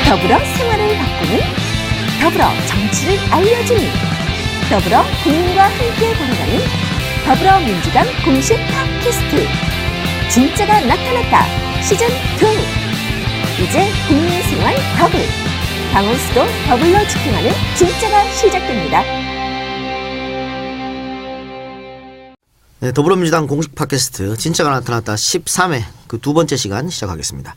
더불어 생활을 바꾸는, 더불어 정치를 알려주는, 더불어 국민과 함께 걸어가는 더불어민주당 공식 팟캐스트 진짜가 나타났다 시즌2. 이제 국민생활 더블, 방울수도 더블로 집중하는 진짜가 시작됩니다. 네, 더불어민주당 공식 팟캐스트 진짜가 나타났다 13회 그 두 번째 시간 시작하겠습니다.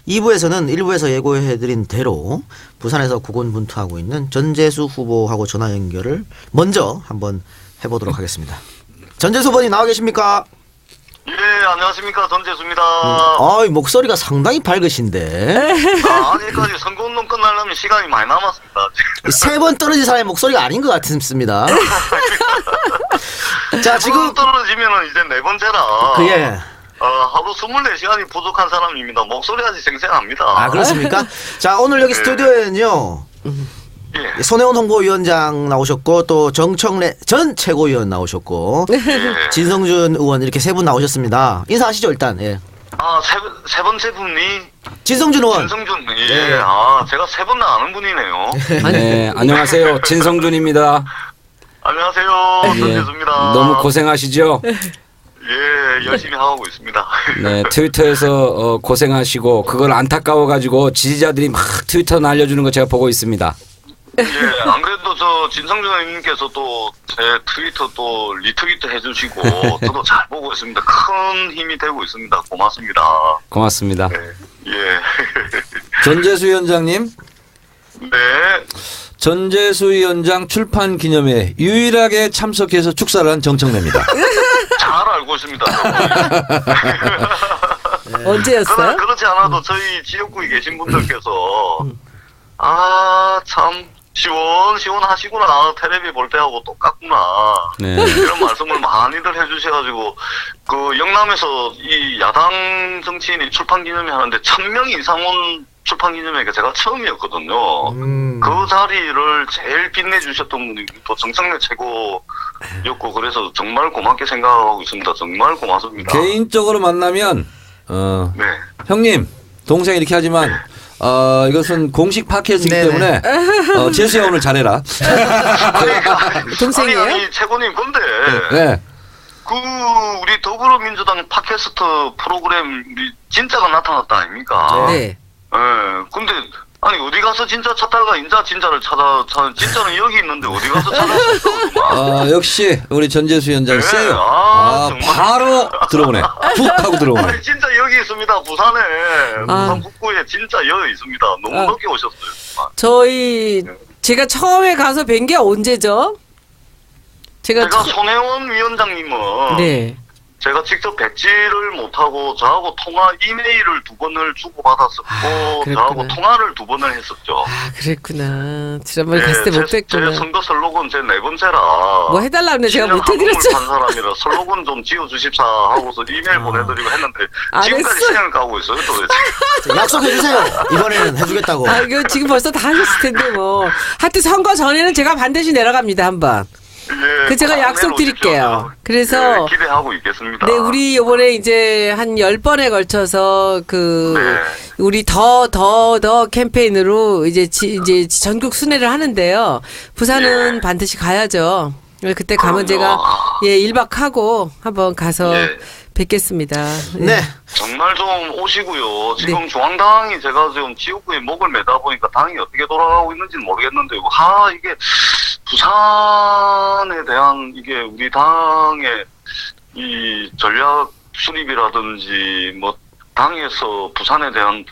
2부에서는 1부에서 예고해드린 대로 부산에서 고군분투하고 있는 전재수 후보하고 전화 연결을 먼저 한번 해보도록 하겠습니다. 전재수 후보님 나와 계십니까? 예, 안녕하십니까. 전재수입니다. 목소리가 상당히 밝으신데. 아직까지 선거운동 끝나려면 시간이 많이 남았습니다. 세 번 떨어진 사람의 목소리가 아닌 것 같습니다. 자, 지금 떨어지면은 이제 네 번째라. 예. 하루 24시간이 부족한 사람입니다. 목소리 아직 생생합니다. 아, 그렇습니까? 자, 오늘 여기 스튜디오에는요. 예. 손혜원 홍보위원장 나오셨고 또 정청래 전 최고위원 나오셨고 예. 진성준 의원 이렇게 세 분 나오셨습니다. 인사하시죠 일단. 예. 세 번째 분이 진성준 의원. 진성준. 예. 예. 제가 세 분 다 아는 분이네요. 네, 안녕하세요. 진성준입니다. 안녕하세요. 예, 전재수입니다. 너무 고생하시죠? 예, 열심히 하고 있습니다. 네, 트위터에서 고생하시고 그걸 안타까워가지고 지지자들이 막 트위터 날려주는 거 제가 보고 있습니다. 예, 안 그래도 저 진성준 의원님께서 또 제 트위터 또 리트위트 해주시고 저도 잘 보고 있습니다. 큰 힘이 되고 있습니다. 고맙습니다. 고맙습니다. 네, 예. 전재수 위원장님, 네. 전재수 위원장 출판 기념회에 유일하게 참석해서 축사를 한 정청래입니다. 잘 알고 있습니다. 언제였어요? 그렇지 않아도 저희 지역구에 계신 분들께서 참 시원하시구나. 텔레비 볼 때하고 똑같구나. 네. 이런 말씀을 많이들 해주셔가지고 그 영남에서 이 야당 정치인이 출판 기념회 하는데 1000명 이상 온 출판 기념회가 제가 처음이었거든요. 그 자리를 제일 빛내주셨던 분이 또 정청래 최고였고 그래서 정말 고맙게 생각하고 있습니다. 정말 고맙습니다. 개인적으로 만나면 네. 형님, 동생 이렇게 하지만 이것은 공식 팟캐스트이기 때문에 재수야 오늘 잘해라. 동생이에요? 아니 최고님 근데 네. 그 우리 더불어민주당 팟캐스트 프로그램 진짜가 나타났다 아닙니까? 네. 예. 근데 아니 어디 가서 진짜 찾다가 인자 진짜를 찾아 진짜는 여기 있는데 어디 가서 찾았을까? 역시 우리 전재수 위원장 네. 세요. 정말. 바로 들어오네. 훅 하고 들어오네. 아니 진짜 여기 있습니다. 부산에 부산 북구에 진짜 여기 있습니다. 너무 늦게 오셨어요. 제가 처음에 가서 뵌 게 언제죠? 제가 손혜원 위원장님은 네. 제가 직접 뵙지를 못하고 저하고 통화 이메일을 2번을 주고받았었고 저하고 통화를 2번을 했었죠. 그랬구나. 지난번에 갔을 때 못 뵀구나. 제 선거 슬로건 제 네 번째라. 뭐 해달라는데 제가 못 해드렸죠. 한 사람이라 슬로건 좀 지어주십사 하고서 이메일 보내드리고 했는데 지금까지 했어. 시간을 가고 있어요. 도대체. 약속해주세요. 이번에는 해주겠다고. 이거 지금 벌써 다 하셨을 텐데 뭐. 하여튼 선거 전에는 제가 반드시 내려갑니다 한번. 예, 제가 약속 드릴게요. 그래서 기대하고 있겠습니다. 네, 우리 이번에 이제 한 10번에 걸쳐서 우리 더 캠페인으로 이제 전국 순회를 하는데요. 부산은 반드시 가야죠. 그때 가면 제가 1박 하고 한번 가서 뵙겠습니다. 네. 정말 좀 오시고요. 지금 중앙당이 제가 지금 지역구에 목을 매다 보니까 당이 어떻게 돌아가고 있는지는 모르겠는데 이게 부산에 대한 이게 우리 당의 이 전략 수립이라든지 뭐 당에서 부산에 대한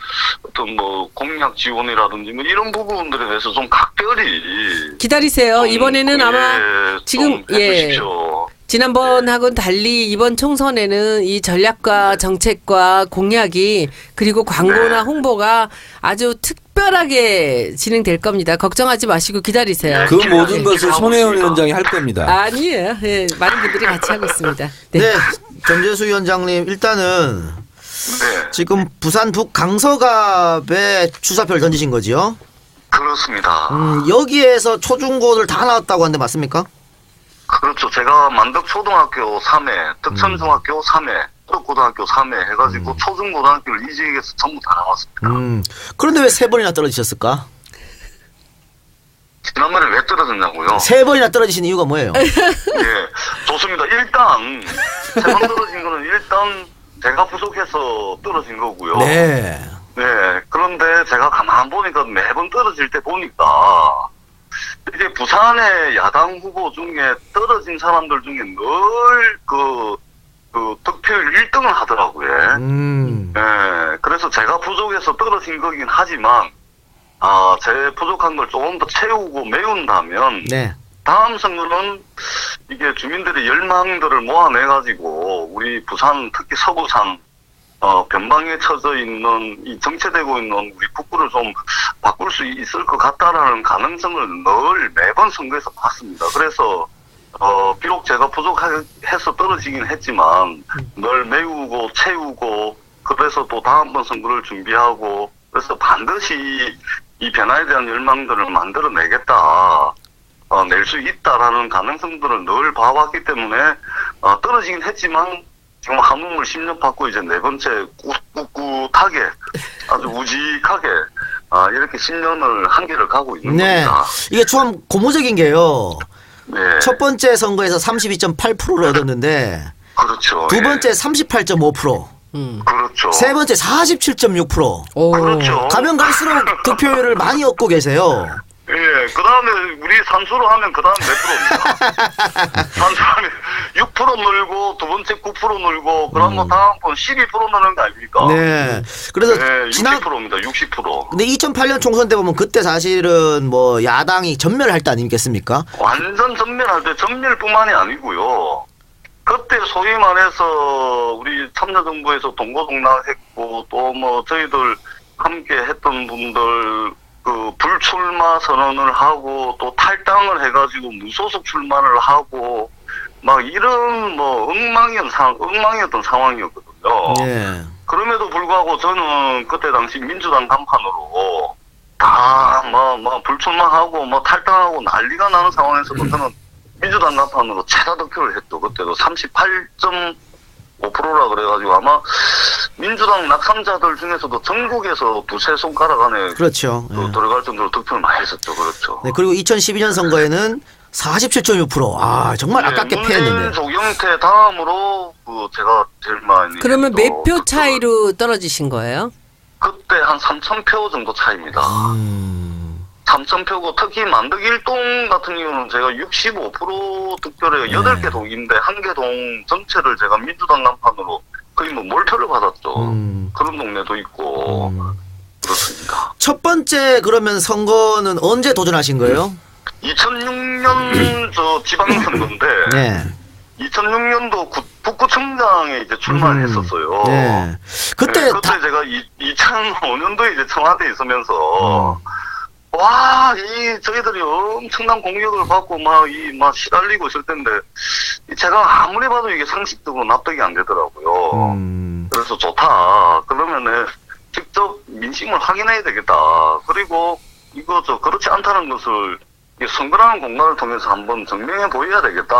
어떤 뭐 공약 지원이라든지 뭐 이런 부분들에 대해서 좀 각별히 기다리세요. 이번에는 아마 지금 해주십시오. 지난번하고는 달리 이번 총선에는 이 전략과 정책과 공약이 그리고 광고나 홍보가 아주 특별하게 진행될 겁니다. 걱정하지 마시고 기다리세요. 그 모든 것을 손혜원 위원장이 할 겁니다. 아니에요. 예, 많은 분들이 같이 하고 있습니다. 네. 전재수 위원장님 일단은 지금 부산 북 강서갑에 추사표를 던지신 거지요? 그렇습니다. 여기에서 초중고를 다 나왔다고 하는데 맞습니까? 그렇죠. 제가 만덕초등학교 3회, 덕천중학교 3회, 고등학교 3회 해가지고 초중고등학교를 이 지역에서 전부 다 나왔습니다. 그런데 왜 3번이나 떨어지셨을까? 지난번에 왜 떨어졌냐고요? 3번이나 떨어지신 이유가 뭐예요? 예, 좋습니다. 일단 3번 떨어진 거는 일단 제가 부족해서 떨어진 거고요. 네. 네, 그런데 제가 가만 보니까 매번 떨어질 때 보니까 이제 부산의 야당 후보 중에 떨어진 사람들 중에 늘 그 득표율 1등을 하더라고요. 네, 그래서 제가 부족해서 떨어진 거긴 하지만 제 부족한 걸 조금 더 채우고 메운다면 네. 다음 선거는 이게 주민들의 열망들을 모아내가지고 우리 부산 특히 서부산 변방에 처져 있는 이 정체되고 있는 우리 북구를 좀 바꿀 수 있을 것 같다라는 가능성을 늘 매번 선거에서 봤습니다. 그래서 비록 제가 부족해서 떨어지긴 했지만 늘 메우고 채우고 그래서 또 다음번 선거를 준비하고 그래서 반드시 이 변화에 대한 열망들을 만들어내겠다. 낼 수 있다라는 가능성들을 늘 봐왔기 때문에 떨어지긴 했지만 지금 한국물 10년 받고 이제 네 번째 꿋꿋하게 아주 우직하게 이렇게 10년을 한계를 가고 있는 네. 겁니다. 이게 참 고무적인 게요. 네. 첫 번째 선거에서 32.8%를 얻었는데 그렇죠. 두 번째 38.5%, 그렇죠. 세 번째 47.6%. 오. 그렇죠. 가면 갈수록 득표율을 많이 얻고 계세요. 예, 그 다음에 우리 산수로 하면 그 다음 몇 프로입니다. 산수로 하면 6% 늘고 두 번째 9% 늘고 그러면 다음번 12% 느는 거 아닙니까? 네. 그래서 네, 지난 60%입니다. 60%. 근데 2008년 총선 때 보면 그때 사실은 뭐 야당이 전멸할 때 아니겠습니까? 완전 전멸할 때 전멸뿐만이 아니고요. 그때 소위 말해서 우리 참여정부에서 동고동락했고 또 뭐 저희들 함께 했던 분들 그 불출마 선언을 하고 또 탈당을 해가지고 무소속 출마를 하고 막 이런 뭐 엉망이었던 상황이었거든요. 예. 그럼에도 불구하고 저는 그때 당시 민주당 간판으로 다 뭐 불출마하고 뭐 탈당하고 난리가 나는 상황에서도 저는 민주당 간판으로 최다 득표를 했죠. 그때도 38.5%라 그래가지고 아마 민주당 낙선자들 중에서도 전국에서 두세 손가락 안에 그렇죠. 예. 들어갈 정도로 득표를 많이 했었죠. 그렇죠. 네, 그리고 2012년 선거에는 47.6%. 아, 정말 아깝게 문재인, 패했는데. 조경태 다음으로 제가 제일 많이 그러면 몇 표 득표를 차이로 떨어지신 거예요? 그때 한 3,000표 정도 차이입니다. 3,000표고 특히 만덕일동 같은 경우는 제가 65% 득표를 해요. 8개 동인데 1개 동 전체를 제가 민주당 간판으로 거의 뭐 몰표를 받았죠. 그런 동네도 있고 그렇습니다. 첫 번째 그러면 선거는 언제 도전하신 거예요? 2006년 저 지방선거인데 네. 2006년도 북구청장에 이제 출마를 했었어요. 네. 그때 네, 그때 제가 2005년도에 이제 청와대에 있으면서 저희들이 엄청난 공격을 받고 막 시달리고 있을 텐데 제가 아무리 봐도 이게 상식적으로 납득이 안 되더라고요. 그래서 좋다. 그러면은 직접 민심을 확인해야 되겠다. 그리고 이거 그렇지 않다는 것을 이 선거라는 공간을 통해서 한번 증명해 보여야 되겠다.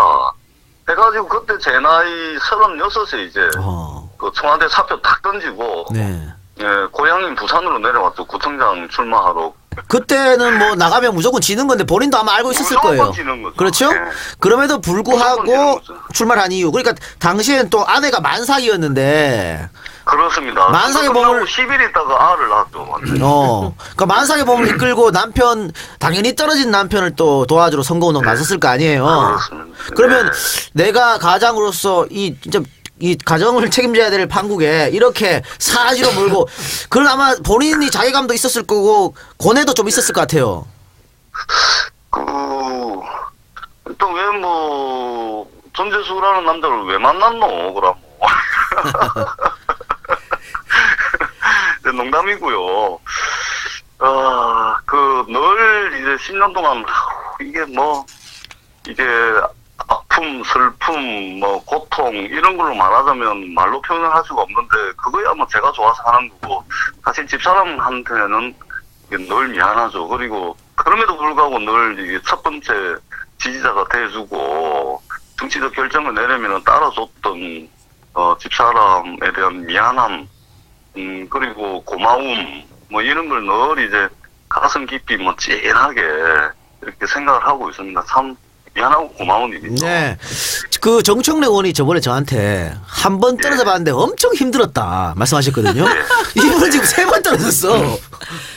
해가지고 그때 제 나이 36에 이제 그 청와대 사표 탁 던지고 네. 예, 고향인 부산으로 내려왔죠. 구청장 출마하러. 그때는 뭐 나가면 무조건 지는 건데 본인도 아마 알고 있었을 무조건 거예요. 지는 거죠. 그렇죠? 네. 그럼에도 무조건 불구하고 지는 거죠. 출마를 한 이유. 그러니까 당시엔 또 아내가 만삭이었는데 그렇습니다. 만삭의 몸을 10일 있다가 알을 낳았죠. 완전히. 그러니까 만삭의 몸을 이끌고 남편 당연히 떨어진 남편을 또 도와주러 선거운동 나섰을 거 아니에요. 그렇습니다. 그러면 네. 내가 가장으로서 진짜 이 가정을 책임져야 될 판국에 이렇게 사지로 몰고 그건 아마 본인이 자괴감도 있었을 거고 고뇌도 좀 있었을 것 같아요. 또 왜 전재수라는 남자를 왜 만났노? 그럼 농담이고요. 늘 이제 10년 동안 이게 아픔, 슬픔, 고통 이런 걸로 말하자면 말로 표현을 할 수가 없는데 그거야 제가 좋아서 하는 거고 사실 집사람한테는 늘 미안하죠. 그리고 그럼에도 불구하고 늘 이게 첫 번째 지지자가 돼주고 정치적 결정을 내려면 따라줬던 집사람에 대한 미안함, 그리고 고마움, 뭐 이런 걸 늘 이제 가슴 깊이 뭐 찐하게 이렇게 생각을 하고 있습니다. 참 미안하고 고마운 일이죠. 네. 그 정청래 의원이 저번에 저한테 한 번 떨어져 봤는데 엄청 힘들었다 말씀하셨거든요. 이분은 지금 3번 떨어졌어.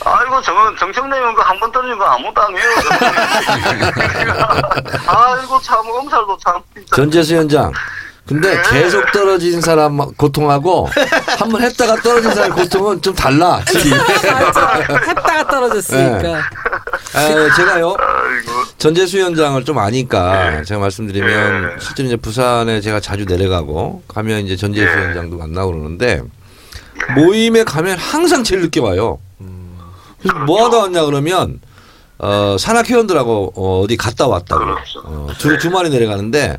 아이고, 정청래 의원 한 번 떨어진 거 아무것도 아니에요. 아이고, 참, 엄살도 참. 진짜. 전재수 위원장. 근데 계속 떨어진 사람 고통하고 한 번 했다가 떨어진 사람 고통은 좀 달라. 맞아. 했다가 떨어졌으니까. 제가요. 아이고. 전재수 위원장을 좀 아니까 제가 말씀드리면 네. 실제로 이제 부산에 제가 자주 내려가고 가면 이제 전재수 네. 위원장도 만나고 그러는데 모임에 가면 항상 제일 늦게 와요. 그래서 뭐 하다 왔냐 그러면 산악회원들하고 어디 갔다 왔다고. 그렇죠. 주말에 내려가는데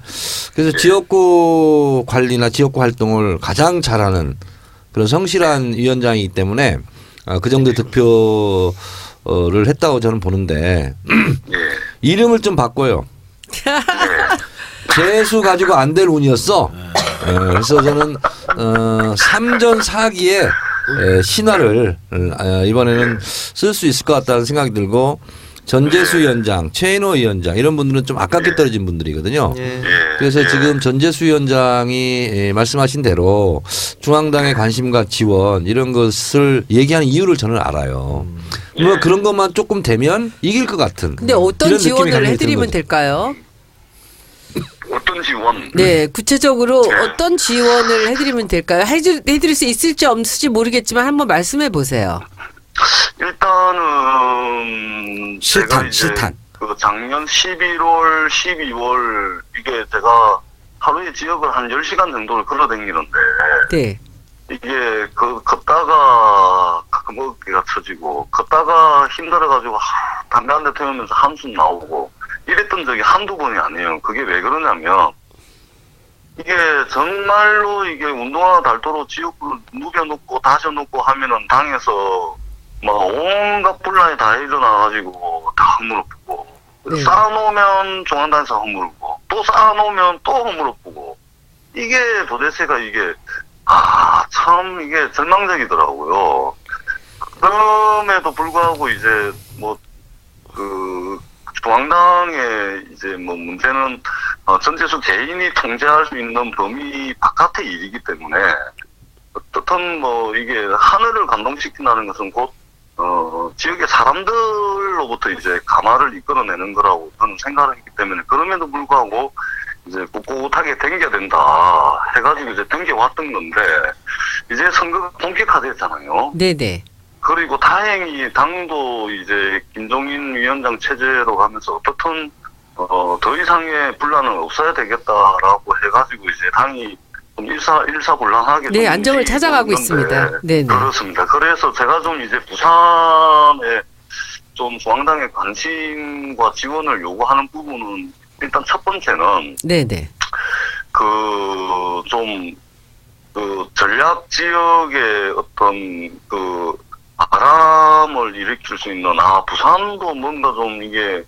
그래서 지역구 관리나 지역구 활동을 가장 잘하는 그런 성실한 위원장이기 때문에 그 정도의 득표를 했다고 저는 보는데 예. 이름을 좀 바꿔요. 재수 가지고 안 될 운이었어. 그래서 저는 3전 4기에 신화를 이번에는 쓸 수 있을 것 같다는 생각이 들고 전재수 위원장, 최인호 위원장 이런 분들은 좀 아깝게 떨어진 분들이거든요. 그래서 지금 전재수 위원장이 말씀하신 대로 중앙당의 관심과 지원 이런 것을 얘기하는 이유를 저는 알아요. 뭐 그런 것만 조금 되면 이길 것 같은. 근데 어떤 이런 느낌이 지원을 강하게 해드리면 드는 거죠. 될까요? 어떤 지원? 네, 구체적으로 어떤 지원을 해드리면 될까요? 해드릴 수 있을지 없을지 모르겠지만 한번 말씀해 보세요. 일단은 제가 이제 그 작년 11월, 12월 이게 제가 하루에 지역을 한 10시간 정도를 걸어다니는데 네. 이게 걷다가 가끔 어깨가 처지고 걷다가 힘들어가지고 담배 한 대 태우면서 한숨 나오고 이랬던 적이 한두 번이 아니에요. 그게 왜 그러냐면 이게 정말로 이게 운동화 달도로 지역구를 누벼놓고 다셔놓고 하면은 당에서 막 온갖 분란이 다 일어나가지고 다 허물어보고 네. 쌓아놓으면 중앙당에서 허물고 또 쌓아놓으면 또 허물어보고 이게 도대체가 이게 참 이게 절망적이더라고요. 그럼에도 불구하고 이제 뭐 중앙당의 이제 뭐 문제는 전재수 개인이 통제할 수 있는 범위 바깥의 일이기 때문에 어떻든 뭐 이게 하늘을 감동시킨다는 것은 곧 지역의 사람들로부터 이제 감화를 이끌어내는 거라고 저는 생각을 했기 때문에 그럼에도 불구하고 이제 꿋꿋하게 댕겨야 된다 해가지고 이제 댕겨왔던 건데 이제 선거가 본격화됐잖아요. 네네. 그리고 다행히 당도 이제 김종인 위원장 체제로 가면서 어떻든 더 이상의 분란은 없어야 되겠다라고 해가지고 이제 당이 좀 일사불란하게 네, 좀 안정을 움직이고 찾아가고 있는데 있습니다. 네네. 그렇습니다. 그래서 제가 좀 이제 부산에 좀 중앙당의 관심과 지원을 요구하는 부분은 일단 첫 번째는 네네. 전략 지역의 어떤 바람을 일으킬 수 있는 부산도 뭔가 좀 이게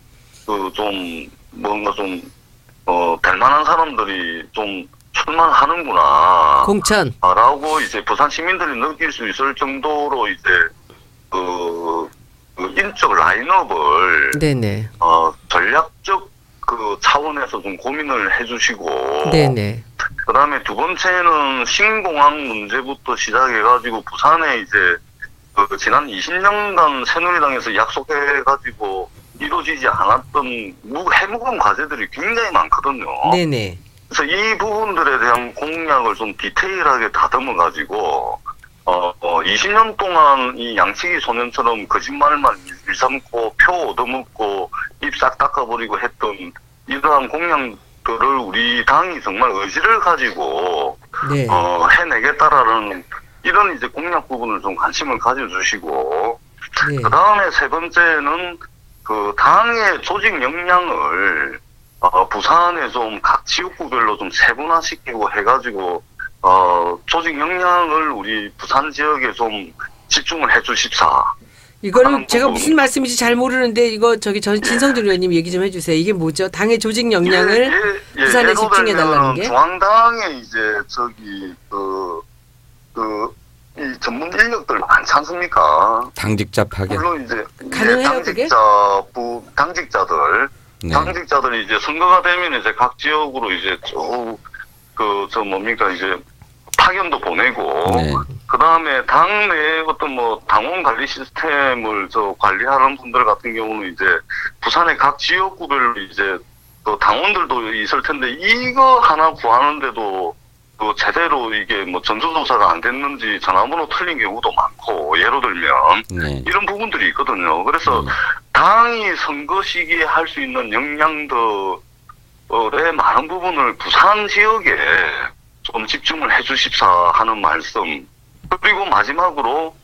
될 만한 사람들이 좀 출마하는구나. 공천. 라고 이제 부산 시민들이 느낄 수 있을 정도로 이제 인적 라인업을 네네. 전략적 차원에서 좀 고민을 해주시고. 네네. 그다음에 두 번째는 신공항 문제부터 시작해가지고 부산에 이제 지난 20년간 새누리당에서 약속해가지고 이루어지지 않았던 해묵은 과제들이 굉장히 많거든요. 네네. 그래서 이 부분들에 대한 공약을 좀 디테일하게 다듬어가지고 20년 동안 이 양치기 소년처럼 거짓말만 일삼고 표 얻어먹고 입 싹 닦아버리고 했던 이러한 공약들을 우리 당이 정말 의지를 가지고 네. 해내겠다라는 이런 이제 공약 부분을 좀 관심을 가져주시고 네. 그 다음에 세 번째는 당의 조직 역량을 부산에 좀 각 지역구별로 좀 세분화시키고 해가지고 조직 역량을 우리 부산 지역에 좀 집중을 해주십사. 이거는 제가 무슨 말씀인지 잘 모르는데 이거 저기 진성준 의원님 얘기 좀 해주세요. 이게 뭐죠? 당의 조직 역량을 부산에 집중해 달라는 게? 중앙당에 이제 저기 이 전문 인력들 많지 않습니까? 당직자 파견. 물론 이제 가능해요, 그게? 당직자들 네. 당직자들이 이제 선거가 되면 이제 각 지역으로 이제 이제 파견도 보내고 네. 그 다음에 당내 어떤 뭐 당원 관리 시스템을 관리하는 분들 같은 경우는 이제 부산의 각 지역구별로 이제 또 당원들도 있을 텐데 이거 하나 구하는데도 그 제대로 이게 뭐 전수조사가 안 됐는지 전화번호 틀린 경우도 많고 예로 들면 네. 이런 부분들이 있거든요. 그래서 당이 선거 시기에 할 수 있는 역량들의 많은 부분을 부산 지역에 좀 집중을 해주십사 하는 말씀. 그리고 마지막으로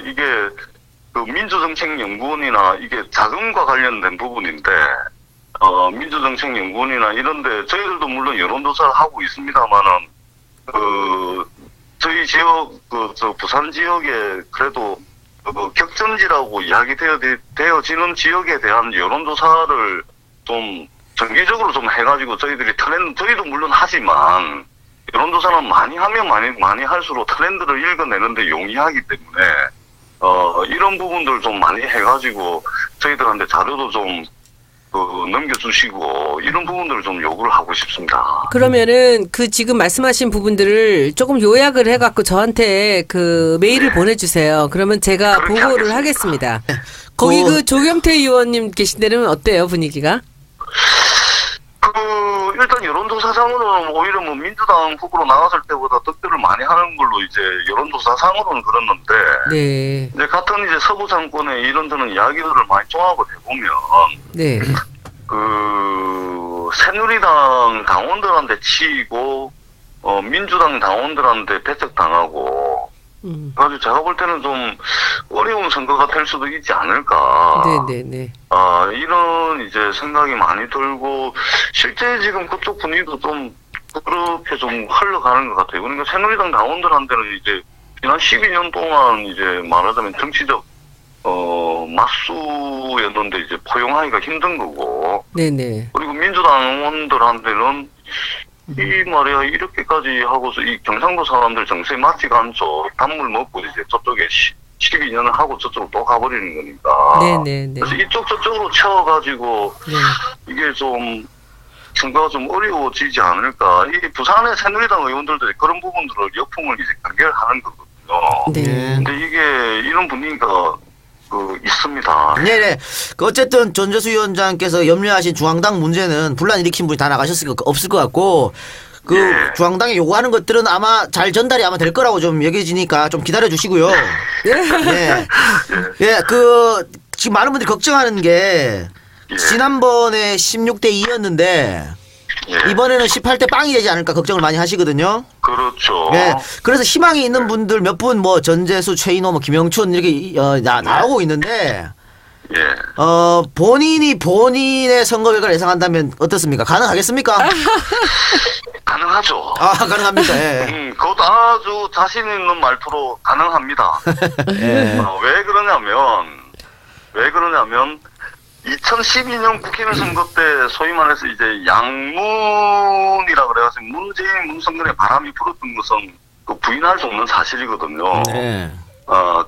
이게 그 민주정책연구원이나 이게 자금과 관련된 부분인데 민주정책연구원이나 이런데 저희들도 물론 여론조사를 하고 있습니다만은 저희 지역 부산 지역에 그래도 격전지라고 이야기되어지는 지역에 대한 여론조사를 좀 정기적으로 좀 해가지고 저희들이 저희도 물론 하지만 여론조사는 많이 하면 많이 할수록 트렌드를 읽어내는데 용이하기 때문에 이런 부분들 좀 많이 해가지고 저희들한테 자료도 좀 넘겨주시고 이런 부분들을 좀 요구를 하고 싶습니다. 그러면은 그 지금 말씀하신 부분들을 조금 요약을 해갖고 저한테 그 메일을 보내주세요. 그러면 제가 그렇게 보고를 하겠습니다. 하겠습니다. 거기 그 조경태 의원님 계신 데는 어때요, 분위기가? 일단 여론조사상으로는 오히려 뭐 민주당 후보로 나갔을 때보다 득표를 많이 하는 걸로 이제 여론조사상으로는 그랬는데 네. 이제 같은 이제 서부 정권의 이런저런 이야기들을 많이 종합을 해보면 네. 새누리당 당원들한테 치이고 민주당 당원들한테 배척당하고 그래서 제가 볼 때는 좀 어려운 선거가 될 수도 있지 않을까. 네네네. 이런 이제 생각이 많이 들고 실제 지금 그쪽 분위기도 좀 그렇게 좀 흘러가는 것 같아요. 그러니까 새누리당 당원들한테는 이제 지난 12년 동안 이제 말하자면 정치적 맞수였는데 이제 포용하기가 힘든 거고. 네네. 그리고 민주당원들한테는 이 말이야 이렇게까지 하고서 이 경상도 사람들 정세에 맞지가 않죠. 단물 먹고 이제 저쪽에 12년을 하고 저쪽으로 또 가버리는 거니까. 네네네. 그래서 이쪽 저쪽으로 채워가지고 네. 이게 좀 선거가 좀 어려워지지 않을까. 이 부산의 새누리당 의원들도 그런 부분들을 역풍을 이제 연결하는 거거든요. 네. 근데 이게 이런 분위기가 있습니다. 네네. 어쨌든 전재수 위원장께서 염려하신 중앙당 문제는 분란 일으킨 분이 다 없을 것 같고 중앙당이 요구하는 것들은 아마 잘 전달이 아마 될 거라고 좀 여겨지니까 좀 기다려 주시고요. 예. 예. 지금 많은 분들이 걱정하는 게 지난번에 16대 2였는데 이번에는 18대 빵이 되지 않을까 걱정을 많이 하시거든요. 그렇죠. 네. 그래서 희망이 있는 분들 몇 분 전재수, 최인호, 김영춘 이렇게 나오고 있는데 본인의 선거 결과를 예상한다면 어떻습니까? 가능하겠습니까? 가능하죠. 가능합니다. 예. 그것도 아주 자신 있는 말투로 가능합니다. 예. 왜 그러냐면 2012년 국회의원 선거 때 소위 말해서 이제 양문이라 그래가지고 문재인 문성근의 바람이 불었던 것은 부인할 수 없는 사실이거든요. 네.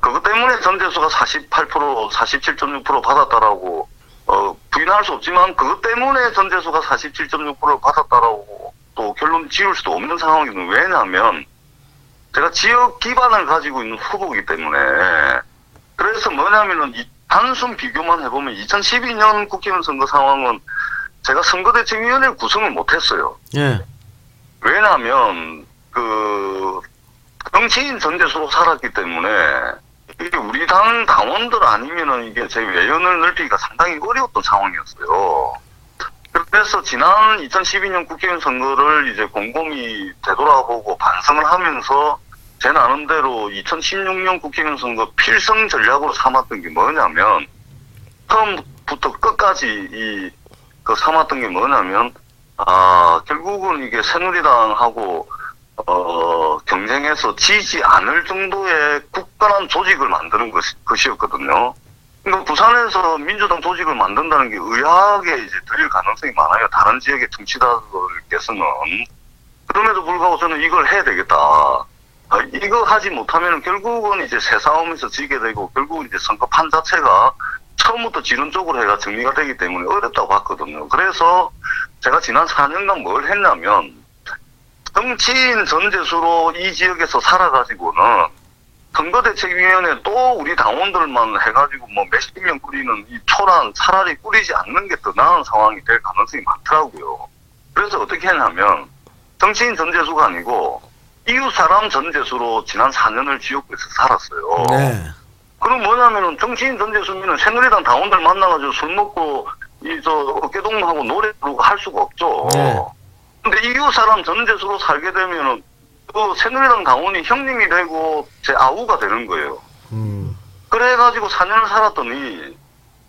그것 때문에 전재수가 48%, 47.6% 받았다라고 부인할 수 없지만 그것 때문에 전재수가 47.6%를 받았다라고 또 결론 지을 수도 없는 상황이거든요. 왜냐하면 제가 지역 기반을 가지고 있는 후보이기 때문에. 그래서 뭐냐면은 단순 비교만 해보면 2012년 국회의원 선거 상황은 제가 선거대책위원회를 구성을 못했어요. 예. 왜냐하면 정치인 전재수로 살았기 때문에 이게 우리 당 당원들 아니면은 이게 제 외연을 넓히기가 상당히 어려웠던 상황이었어요. 그래서 지난 2012년 국회의원 선거를 이제 곰곰이 되돌아보고 반성을 하면서 제 나름대로 2016년 국회의원 선거 필승 전략으로 삼았던 게 뭐냐면 처음부터 끝까지 삼았던 게 뭐냐면 결국은 이게 새누리당하고 경쟁에서 지지 않을 정도의 굳건한 조직을 만드는 것이었거든요. 그러니까 부산에서 민주당 조직을 만든다는 게 의아하게 이제 들릴 가능성이 많아요. 다른 지역의 정치자들께서는. 그럼에도 불구하고 저는 이걸 해야 되겠다. 이거 하지 못하면 결국은 이제 새 싸움에서 지게 되고 결국은 이제 선거판 자체가 처음부터 지른 쪽으로 해가 정리가 되기 때문에 어렵다고 봤거든요. 그래서 제가 지난 4년간 뭘 했냐면 정치인 전재수로 이 지역에서 살아가지고는 선거대책위원회 또 우리 당원들만 해가지고 뭐 몇십 명 꾸리는 이 초란 차라리 꾸리지 않는 게 더 나은 상황이 될 가능성이 많더라고요. 그래서 어떻게 했냐면 정치인 전재수가 아니고 이웃 사람 전재수로 지난 4년을 지역구에서 살았어요. 네. 그럼 뭐냐면은 정치인 전재수면은 새누리당 당원들 만나가지고 술 먹고 어깨동무하고 노래 부르고 할 수가 없죠. 네. 근데 이웃 사람 전재수로 살게 되면은 그 새누리당 당원이 형님이 되고 제 아우가 되는 거예요. 그래가지고 4년을 살았더니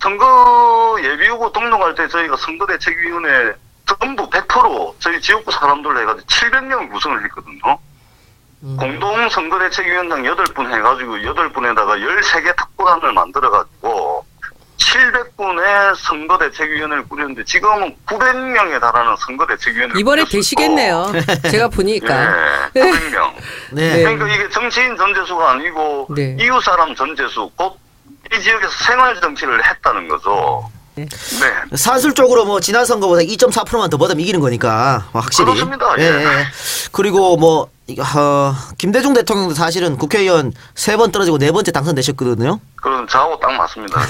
선거 예비후보 등록할 때 저희가 선거대책위원회 전부 100% 저희 지역구 사람들로 해가지고 700명을 구성을 했거든요. 공동선거대책위원장 8분 해가지고 8분에다가 13개 특보단을 만들어가지고 700분의 선거대책위원회를 꾸렸는데 지금은 900명에 달하는 선거대책위원회를 이번에 꾸렸어요. 되시겠네요. 제가 보니까. 네, 900명. 네. 그러니까 이게 정치인 전재수가 아니고 네. 이웃 사람 전재수, 곧 이 지역에서 생활 정치를 했다는 거죠. 네. 산술적으로 뭐 지난 선거보다 2.4%만 더 받으면 이기는 거니까 확실히. 그렇습니다. 예. 예. 그리고 뭐 김대중 대통령도 사실은 국회의원 3번 떨어지고 4번째 당선되셨거든요. 그럼 저하고 딱 맞습니다.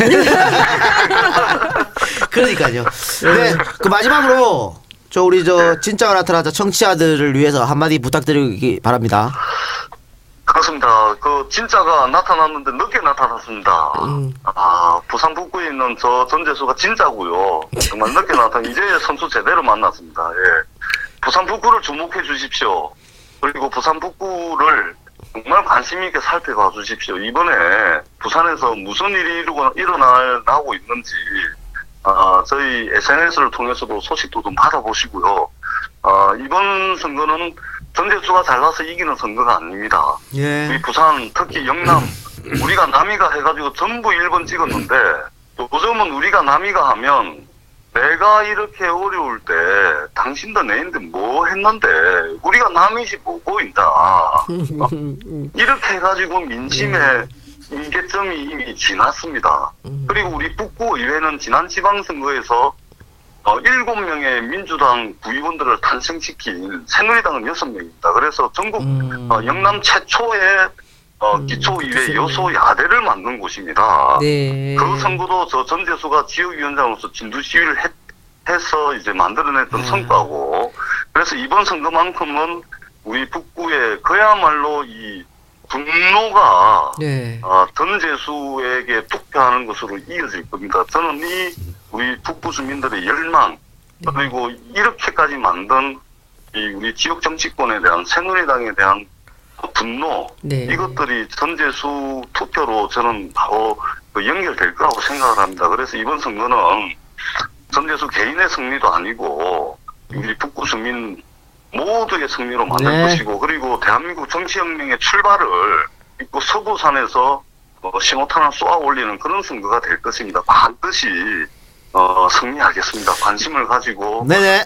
그러니까요. 네. 그 마지막으로 우리 진짜가 나타나자 청취자들을 위해서 한마디 부탁드리기 바랍니다. 그렇습니다. 그 진짜가 나타났는데 늦게 나타났습니다. 부산 북구에 있는 저 전재수가 진짜고요. 정말 늦게 이제 선수 제대로 만났습니다. 예. 부산 북구를 주목해 주십시오. 그리고 부산 북구를 정말 관심 있게 살펴봐 주십시오. 이번에 부산에서 무슨 일이 일어나고 있는지 저희 SNS를 통해서도 소식도 좀 받아보시고요. 이번 선거는 전재수가 잘나서 이기는 선거가 아닙니다. 예. 우리 부산 특히 영남 우리가 남이가 해가지고 전부 1번 찍었는데 요즘은 우리가 남이가 하면 내가 이렇게 어려울 때 당신도 내인데 뭐 했는데 우리가 남이지 뭐 보인다. 이렇게 해가지고 민심의 임계점이 이미 지났습니다. 그리고 우리 북구 의회는 지난 지방선거에서 7명의 민주당 구의원들을 탄생시킨 새누리당은 6명입니다. 그래서 전국 영남 최초의 기초의회 여소야대를 만든 곳입니다. 네. 그 선거도 저 전재수가 지역위원장으로서 진두 시위를 해서 이제 만들어냈던 성과고, 그래서 이번 선거만큼은 우리 북구에 그야말로 이 분노가 네. 전재수에게 투표하는 것으로 이어질 겁니다. 저는 우리 북구 주민들의 열망, 그리고 이렇게까지 만든 이 우리 지역 정치권에 대한 새누리당에 대한 분노, 네. 이것들이 전재수 투표로 저는 바로 연결될 거라고 생각을 합니다. 그래서 이번 선거는 전재수 개인의 승리도 아니고 우리 북구 주민 모두의 승리로 만들 네. 것이고, 그리고 대한민국 정치혁명의 출발을 입고 서부산에서 신호탄을 쏘아 올리는 그런 선거가 될 것입니다. 반드시 승리하겠습니다. 관심을 가지고 네네.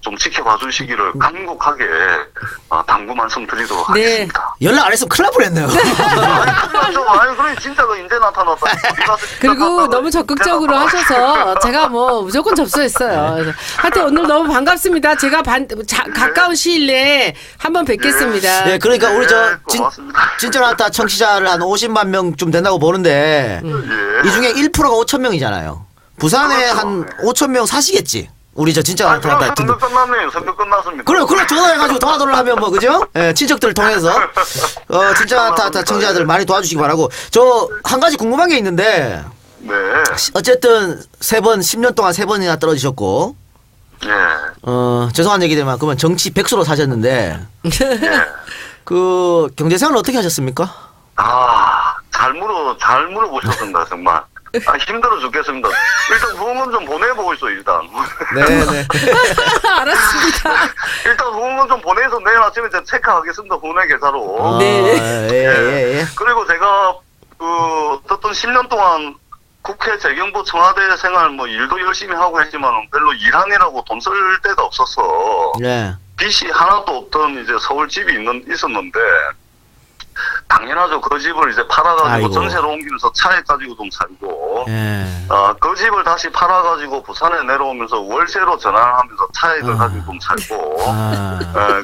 좀 지켜봐 주시기를 간곡하게 당부 말씀드리도록 네. 하겠습니다. 연락 안 했으면 큰일 날 뻔했네요. 아니 그래 진짜가 이제 나타났다. 그리고 너무 적극적으로 하셔서 제가 뭐 무조건 접수했어요. 그래서 하여튼 오늘 너무 반갑습니다. 제가 가까운 시일 내에 한번 뵙겠습니다. 네, 그러니까 우리 고맙습니다. 진짜 나타 청취자를 한 50만 명쯤 된다고 보는데 이 중에 1%가 5천 명이잖아요. 부산에 그렇죠. 한 5천 명 사시겠지. 우리 진짜 나타났다. 선거 끝났네요. 선거 끝났습니다. 그래 전화해가지고 도와달라 하면 뭐 그죠? 예, 친척들을 통해서 진짜 나타 청취자들 많이 도와주시기 바라고. 저 한 가지 궁금한 게 있는데 네. 어쨌든 10년 동안 3번이나 떨어지셨고 예. 죄송한 얘기들만 그러면 정치 백수로 사셨는데 예. 그 경제생활은 어떻게 하셨습니까? 잘 물어보셨습니다, 정말. 힘들어 죽겠습니다. 일단 후원금 좀 보내보고 있어 일단. 네네. 알았습니다. 일단 후원금 좀 보내서 내일 아침에 제가 체크하겠습니다. 후원회 계좌로. 네. 예. 그리고 제가 어떤 10년 동안 국회 재경부 청와대 생활 뭐 일도 열심히 하고 했지만 별로 일하느라고 돈 쓸 데가 없었어. 네. 빚이 하나도 없던 이제 서울 집이 있었는데 당연하죠. 그 집을 이제 팔아가지고 아이고. 전세로 옮기면서 차에 가지고 좀 살고. 예. 그 집을 다시 팔아가지고 부산에 내려오면서 월세로 전환하면서 차에 가지고 좀 살고.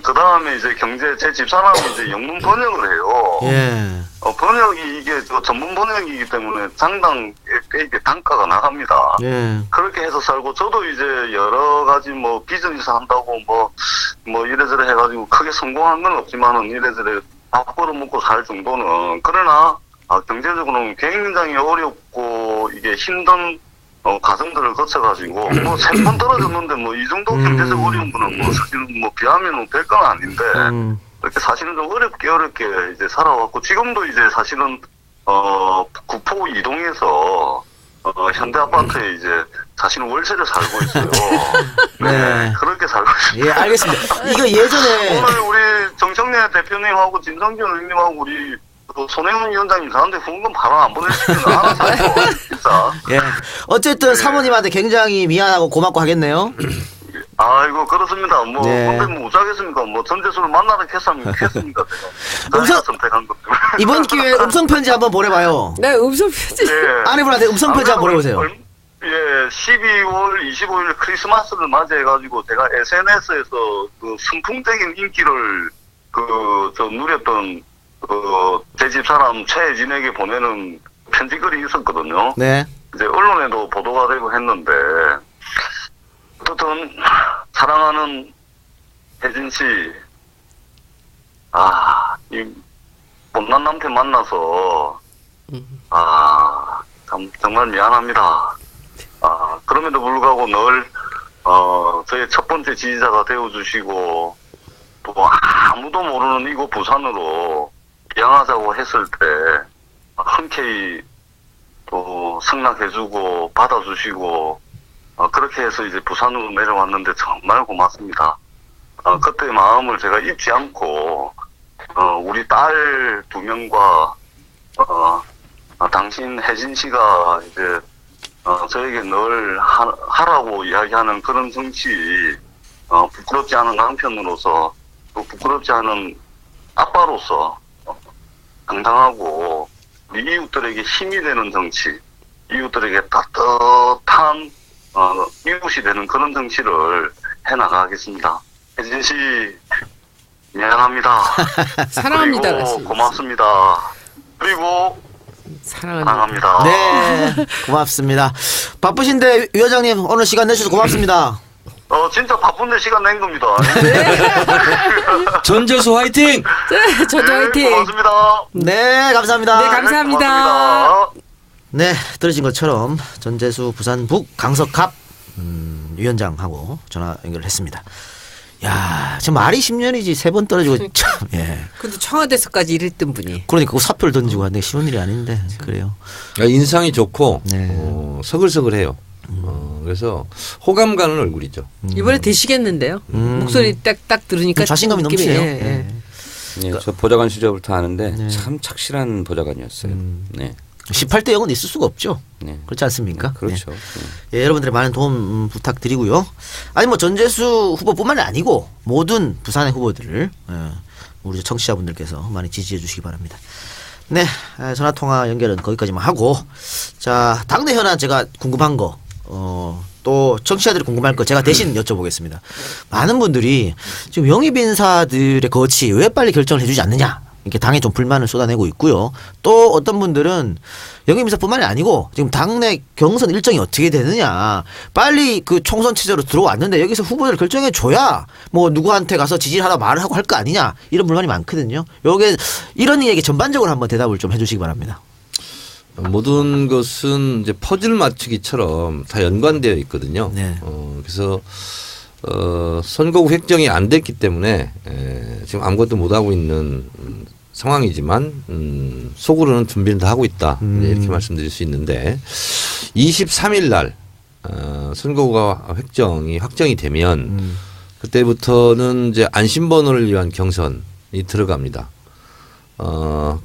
그 다음에 이제 제 집사람이 이제 영문 번역을 해요. 예. 번역이 이게 전문 번역이기 때문에 상당 꽤 이게 단가가 나갑니다. 예. 그렇게 해서 살고 저도 이제 여러 가지 뭐 비즈니스 한다고 뭐 이래저래 해가지고 크게 성공한 건 없지만은 이래저래 밥 벌어 먹고 살 정도는 그러나 경제적으로는 굉장히 어렵고 이게 힘든 과정들을 거쳐가지고 뭐 3번 떨어졌는데 뭐 이 정도 경제적 어려운 거는 뭐 사실은 뭐 비하면 될 건 아닌데 이렇게 사실은 좀 어렵게 이제 살아왔고 지금도 이제 사실은 구포 이동해서 현대 아파트에 이제 자신은 월세를 살고 있어요. 네. 그렇게 살고 있습니다. 예, 알겠습니다. 이거 예전에 오늘 우리 정청래 대표님하고 진성균 의원님하고 우리 손혜원 위원장님 저한테 후원금 바로 안 보내주시면 알아서 진짜. 예. 어쨌든 사모님한테 굉장히 미안하고 고맙고 하겠네요. 아이고 그렇습니다. 뭐 네. 근데 뭐 어쩌겠습니까? 뭐 전재수를 만나러 했습니까? 제가 선택한 것 때문에. 이번 기회에 음성 편지 한번 보내봐요. 네, 음성 편지. 예. 아내분한테 음성 편지 한번 보내보세요. 예, 12월 25일 크리스마스를 맞이해가지고 제가 SNS에서 그 선풍적인 인기를 누렸던 제 집사람 최혜진에게 보내는 편지글이 있었거든요. 네. 이제 언론에도 보도가 되고 했는데 어쨌든 사랑하는 혜진 씨, 이 못난 남편 만나서 정말 미안합니다. 그럼에도 불구하고 늘 저의 첫 번째 지지자가 되어주시고 또 아무도 모르는 이곳 부산으로 입양하자고 했을 때 흔쾌히 또 승낙해주고 받아주시고 그렇게 해서 이제 부산으로 내려왔는데 정말 고맙습니다. 그때 마음을 제가 잊지 않고 우리 딸 2명과 당신 혜진 씨가 이제 저에게 늘 하라고 이야기하는 그런 정치 부끄럽지 않은 남편으로서 또 부끄럽지 않은 아빠로서 당당하고 우리 이웃들에게 힘이 되는 정치, 이웃들에게 따뜻한 이웃이 되는 그런 정치를 해나가겠습니다. 혜진 씨 미안합니다. 사랑합니다. 그리고 고맙습니다. 그리고 사랑합니다. 네, 고맙습니다. 바쁘신데 위원장님 오늘 시간 내주셔서 고맙습니다. 진짜 바쁜데 시간 낸 겁니다. 전재수 화이팅! 네, 저도 화이팅. 고맙습니다. 네, 감사합니다. 네, 감사합니다. 고맙습니다. 네, 들으신 것처럼 전재수 부산 북 강석갑 위원장하고 전화 연결을 했습니다. 야, 지금 말이 10년이지 3번 떨어지고 참, 예. 근데 청와대에서까지 일했던 분이. 그러니까 그 사표를 던지고 하는데 쉬운 일이 아닌데 그래요. 인상이 좋고 네. 서글서글해요. 그래서 호감 가는 얼굴이죠. 이번에 되시겠는데요. 목소리 딱 들으니까 자신감이 느낌이, 넘치네요. 예, 예. 저 보좌관 시절부터 아는데 참 착실한 보좌관이었어요. 네. 18대 0은 있을 수가 없죠. 네. 그렇지 않습니까? 그렇죠. 네. 예, 여러분들의 많은 도움 부탁드리고요. 아니 뭐 전재수 후보뿐만이 아니고 모든 부산의 후보들을 우리 청취자분들께서 많이 지지해 주시기 바랍니다. 네, 전화 통화 연결은 거기까지만 하고 자 당내 현안 제가 궁금한 거 또 청취자들이 궁금할 거 제가 대신 여쭤보겠습니다. 많은 분들이 지금 영입 인사들의 거치 왜 빨리 결정을 해주지 않느냐 이렇게 당에 좀 불만을 쏟아내고 있고요. 또 어떤 분들은 영입 인사뿐만이 아니고 지금 당내 경선 일정이 어떻게 되느냐 빨리 그 총선 체제로 들어왔는데 여기서 후보들 결정해 줘야 뭐 누구한테 가서 지지하라 말을 하고 할 거 아니냐 이런 불만이 많거든요. 요게 이런 얘기 전반적으로 한번 대답을 좀 해주시기 바랍니다. 모든 것은 이제 퍼즐 맞추기처럼 다 연관되어 있거든요. 네. 그래서 선거구 획정이 안 됐기 때문에 지금 아무것도 못 하고 있는 상황이지만 속으로는 준비는 다 하고 있다. 이렇게 말씀드릴 수 있는데 23일 날 선거구가 확정이 되면 그때부터는 이제 안심번호를 위한 경선이 들어갑니다.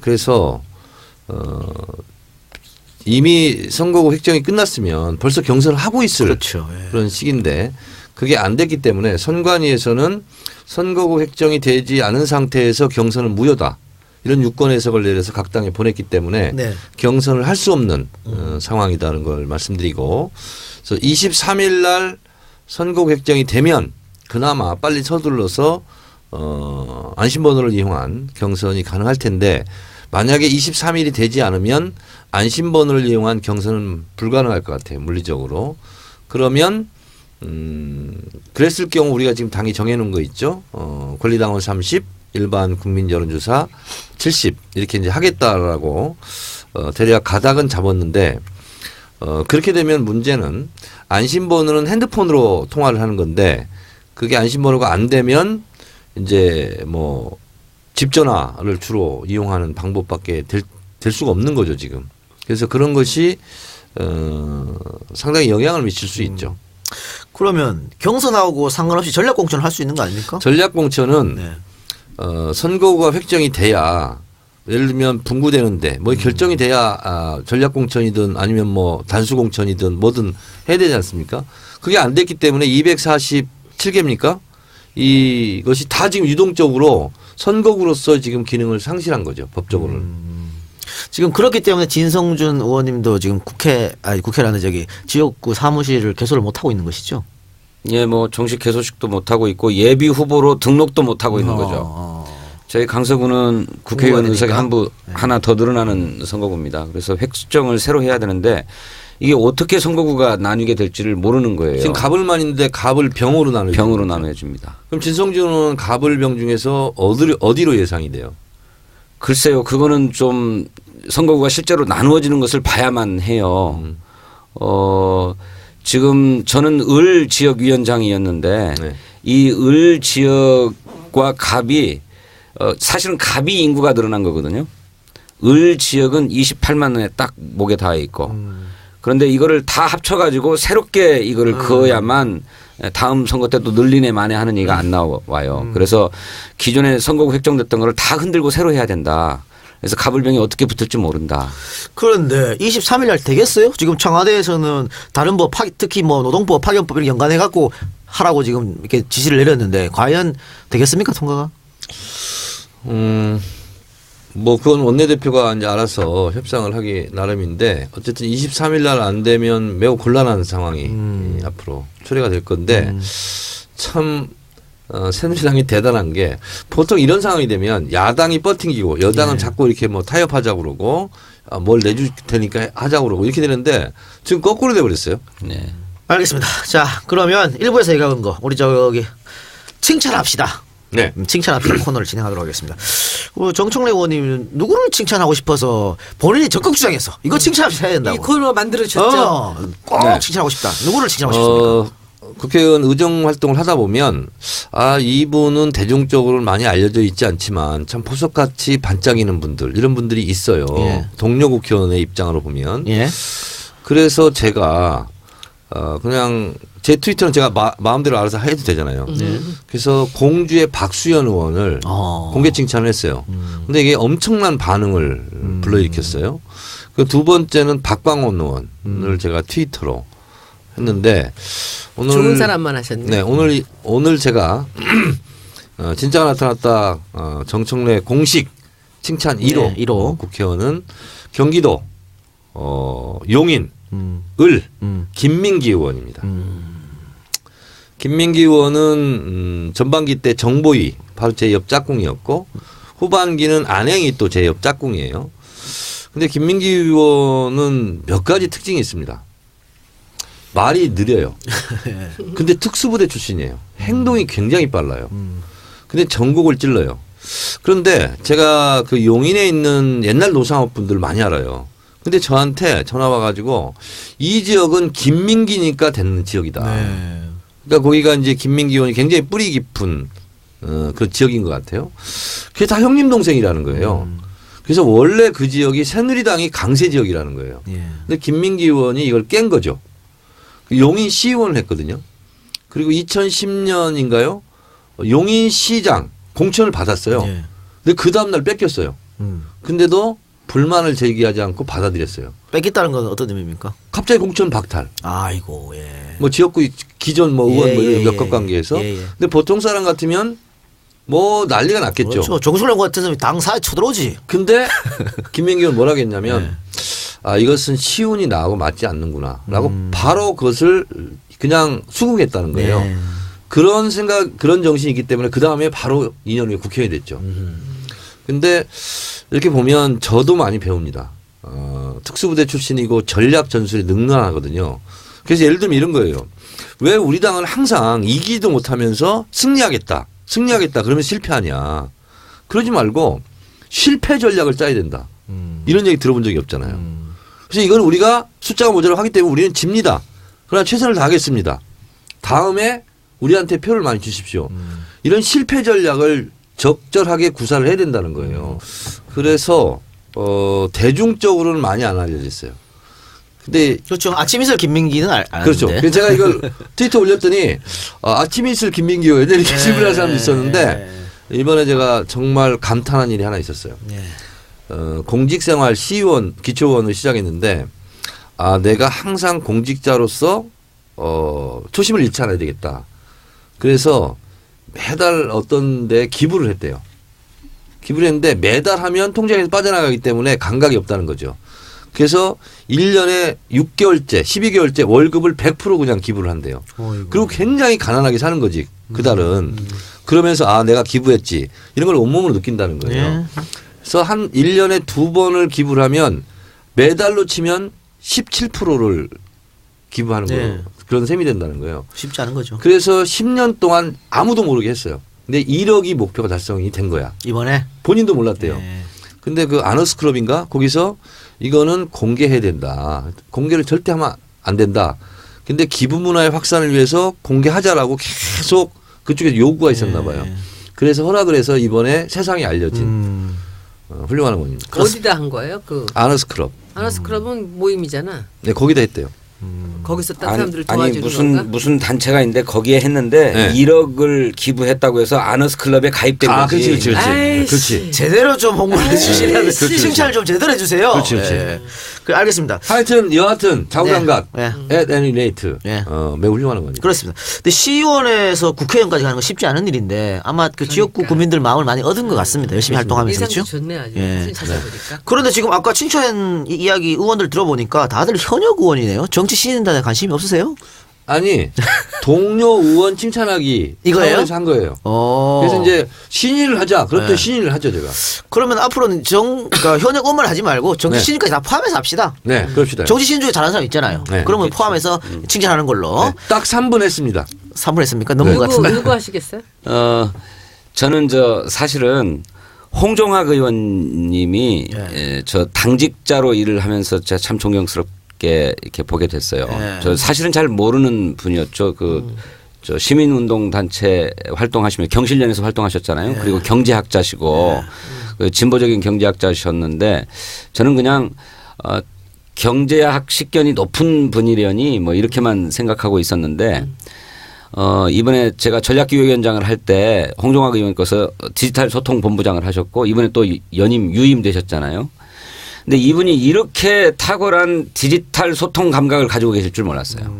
그래서 이미 선거구 획정이 끝났으면 벌써 경선을 하고 있을 그렇죠. 예. 그런 시기인데 그게 안 됐기 때문에 선관위에서는 선거구 획정이 되지 않은 상태에서 경선은 무효다. 이런 유권 해석을 내려서 각 당에 보냈기 때문에 네. 경선을 할 수 없는 상황이라는 걸 말씀드리고 그래서 23일 날 선거구 획정이 되면 그나마 빨리 서둘러서 안심번호를 이용한 경선이 가능할 텐데 만약에 23일이 되지 않으면 안심번호를 이용한 경선은 불가능할 것 같아요. 물리적으로. 그러면 그랬을 경우 우리가 지금 당이 정해놓은 거 있죠. 권리당원 30, 일반 국민 여론조사 70 이렇게 이제 하겠다라고 대략 가닥은 잡았는데 그렇게 되면 문제는 안심번호는 핸드폰으로 통화를 하는 건데 그게 안심번호가 안 되면 이제 뭐 집전화를 주로 이용하는 방법밖에 될 수가 없는 거죠 지금. 그래서 그런 것이 상당히 영향을 미칠 수 있죠. 그러면 경선하고 상관없이 전략공천을 할 수 있는 거 아닙니까? 전략공천은 네. 선거구가 획정이 돼야 예를 들면 분구되는데 뭐 결정이 돼야 전략공천이든 아니면 뭐 단수공천이든 뭐든 해야 되지 않습니까? 그게 안 됐기 때문에 247개입니까? 이것이 다 지금 유동적으로 선거구로서 지금 기능을 상실한 거죠 법적으로는. 지금 그렇기 때문에 진성준 의원님도 지금 국회라는 지역구 사무실을 개소를 못 하고 있는 것이죠. 예, 뭐 정식 개소식도 못 하고 있고 예비 후보로 등록도 못 하고 있는 거죠. 저희 강서구는 국회의원 의석이 하나 더 늘어나는 선거구입니다. 그래서 획수정을 새로 해야 되는데 이게 어떻게 선거구가 나뉘게 될지를 모르는 거예요. 지금 갑을만 있는데 갑을 병으로 나눠. 병으로 나눠집니다. 그럼 진성준 의원은 갑을병 중에서 어디로 예상이 돼요? 글쎄요, 그거는 좀 선거구가 실제로 나누어지는 것을 봐야만 해요. 지금 저는 을 지역위원장이었는데 네. 이 을 지역과 갑이 사실은 갑이 인구가 늘어난 거거든요. 을 지역은 28만 원에 딱 목에 닿아 있고 그런데 이거를 다 합쳐가지고 새롭게 이거를 그어야만 다음 선거 때도 늘리네 마네 하는 얘기가 안 나와요. 그래서 기존에 선거구 획정됐던 거를 다 흔들고 새로 해야 된다. 그래서 갑을병이 어떻게 붙을지 모른다. 그런데 23일 날 되겠어요? 지금 청와대에서는 다른 법 특히 뭐 노동법 파견법 이렇게 연관해 갖고 하라고 지금 이렇게 지시를 내렸는데 과연 되겠습니까 통과가? 뭐 그건 원내대표가 이제 알아서 협상을 하기 나름인데 어쨌든 23일 날 안 되면 매우 곤란한 상황이 앞으로 초래가 될 건데 참 새누리당이 대단한 게 보통 이런 상황이 되면 야당이 버팅기고 여당은 자꾸 이렇게 뭐 타협하자고 그러고 뭘 내줄 테니까 하자고 그러고 이렇게 되는데 지금 거꾸로 돼버렸어요. 네. 알겠습니다. 자 그러면 일부에서 얘기한 거 우리 칭찬합시다. 네. 칭찬합시다 코너를 진행하도록 하겠습니다. 정청래 의원님 누구를 칭찬하고 싶어서 본인이 적극 주장해서 이거 칭찬합시다 해야 된다고. 이 코너 만들어주셨죠. 꼭 네. 칭찬하고 싶다. 누구를 칭찬하고 싶습니까? 국회의원 의정 활동을 하다 보면 이분은 대중적으로 많이 알려져 있지 않지만 참 보석같이 반짝이는 분들 이런 분들이 있어요. 예. 동료 국회의원의 입장으로 보면. 예. 그래서 제가 그냥 제 트위터는 제가 마음대로 알아서 해도 되잖아요. 그래서 공주의 박수현 의원을 공개 칭찬을 했어요. 근데 이게 엄청난 반응을 불러일으켰어요. 그 두 번째는 박광원 의원을 제가 트위터로 했는데 오늘 좋은 사람만 하셨네. 네, 오늘 제가 진짜가 나타났다 정청래 공식 칭찬 1호, 1호. 국회의원은 경기도 용인 을 김민기 의원입니다. 김민기 의원은 전반기 때 정보위 바로 제 옆 짝꿍이었고 후반기는 안행이 또 제 옆 짝꿍이에요. 근데 김민기 의원은 몇 가지 특징이 있습니다. 말이 느려요. 근데 특수부대 출신이에요. 행동이 굉장히 빨라요. 근데 전국을 찔러요. 그런데 제가 그 용인에 있는 옛날 노상업 분들 많이 알아요. 근데 저한테 전화 와가지고 이 지역은 김민기니까 되는 지역이다. 네. 그러니까 거기가 이제 김민기 의원이 굉장히 뿌리 깊은 그런 지역인 것 같아요. 그게 다 형님 동생이라는 거예요. 그래서 원래 그 지역이 새누리당이 강세 지역이라는 거예요. 예. 근데 김민기 의원이 이걸 깬 거죠. 용인 시의원을 했거든요. 그리고 2010년인가요? 용인 시장 공천을 받았어요. 예. 근데 그 다음날 뺏겼어요. 근데도 불만을 제기하지 않고 받아들였어요. 뺏겼다는 건 어떤 의미입니까? 갑자기 공천 박탈. 아이고, 예. 뭐 지역구 기존 뭐 의원 예, 뭐 예, 몇것 예. 관계에서. 예, 예. 근데 보통 사람 같으면 뭐 난리가 났겠죠. 그렇죠. 정수령 같은 당사에 쳐들어오지. 근데 김민기 의원 뭐라고 했냐면 아 이것은 시운이 나하고 맞지 않는구나라고 바로 그것을 그냥 수긍했다는 거예요. 네. 그런 생각 그런 정신이 있기 때문에 그 다음에 바로 2년 후에 국회의원이 됐죠. 근데 이렇게 보면 저도 많이 배웁니다. 특수부대 출신이고 전략 전술이 능란하거든요. 그래서 예를 들면 이런 거예요. 왜 우리 당은 항상 이기지도 못하면서 승리하겠다 그러면 실패하냐. 그러지 말고 실패 전략을 짜야 된다. 이런 얘기 들어본 적이 없잖아요. 그래서 이건 우리가 숫자가 모자라고 하기 때문에 우리는 집니다. 그러나 최선을 다하겠습니다. 다음에 우리한테 표를 많이 주십시오. 이런 실패 전략을 적절하게 구사를 해야 된다는 거예요. 그래서 대중적으로는 많이 안 알려져 있어요. 근데 그렇죠. 아침 이슬 김민기는 아는데. 그렇죠. 그래서 제가 이걸 트위터 올렸더니 아침 이슬 김민기 의원 이렇게 질문하는 사람도 있었는데 이번에 제가 정말 감탄한 일이 하나 있었어요. 공직생활 시의원 기초의원을 시작했는데 내가 항상 공직자로서 초심을 잃지 않아야 되겠다. 그래서 매달 어떤 데 기부를 했대요. 기부를 했는데 매달 하면 통장에서 빠져나가기 때문에 감각이 없다는 거죠. 그래서 1년에 6개월째 12개월째 월급을 100% 그냥 기부를 한대요. 그리고 굉장히 가난하게 사는 거지 그달은. 그러면서 내가 기부했지 이런 걸 온몸으로 느낀다는 거예요. 그래서 한 1년에 2번을 기부를 하면 매달로 치면 17%를 기부하는 거예요. 그런 셈이 된다는 거예요. 쉽지 않은 거죠. 그래서 10년 동안 아무도 모르게 했어요. 근데 1억이 목표가 달성이 된 거야. 이번에 본인도 몰랐대요. 근데 그 아너스 클럽인가 거기서 이거는 공개해야 된다. 공개를 절대 하면 안 된다. 근데 기부 문화의 확산을 위해서 공개하자라고 계속 그쪽에 요구가 있었나 봐요. 그래서 허락을 해서 이번에 세상에 알려진 훌륭한 의원입니다. 어디다 한 거예요? 그 아너스 클럽. 아너스 클럽은 모임이잖아. 네, 거기다 했대요. 거기서 딴 사람들을 도와주는 무슨 건가? 무슨 단체가 있는데 거기에 했는데 네. 1억을 기부했다고 해서 아너스 클럽에 가입된 거지. 그렇지. 제대로 좀 홍보를 해주시라면 칭찬을 좀 제대로 해주세요. 그렇지. 그래, 알겠습니다. 하여튼 여하튼 좌우장각 네. at any rate 네. 매우 훌륭한 겁니다. 그렇습니다. 근데 시의원에서 국회의원까지 가는 건 쉽지 않은 일인데 아마 그 지역구 국민들 마음을 많이 얻은 것 같습니다. 열심히 활동하면서 인상도 그렇죠. 좋네 아주. 예. 찾아보니까. 그런데 지금 아까 칭찬 이야기 의원들 들어보니까 다들 현역 의원이네요. 정치 신인단에 관심이 없으세요? 아니 동료 의원 칭찬하기 이거예요? 차원에서 한 거예요. 그래서 이제 신인을 하자. 그럴 때 신인을 하죠 제가. 그러면 앞으로는 그러니까 현역 의원만 하지 말고 정치 신인까지 다 포함해서 합시다. 네, 그럽시다. 정치 신인 중에 잘하는 사람 있잖아요. 네. 그러면 포함해서 칭찬하는 걸로. 네, 딱 3분 했습니다. 3분 했습니까? 넘은 것 같은데. 누구 하시겠어요? 저는 사실은 홍종학 의원님이 저 당직자로 일을 하면서 제가 참 존경스럽게 이렇게 보게 됐어요. 저 사실은 잘 모르는 분이었죠. 저 시민운동 단체 활동하시며 경실련에서 활동하셨잖아요. 그리고 경제학자시고 그 진보적인 경제학자셨는데 저는 그냥 경제학 식견이 높은 분이려니 뭐 이렇게만 생각하고 있었는데 이번에 제가 전략기획위원장을 할 때 홍종학 의원께서 디지털 소통 본부장을 하셨고 이번에 또 유임 되셨잖아요. 근데 이분이 이렇게 탁월한 디지털 소통 감각을 가지고 계실 줄 몰랐어요.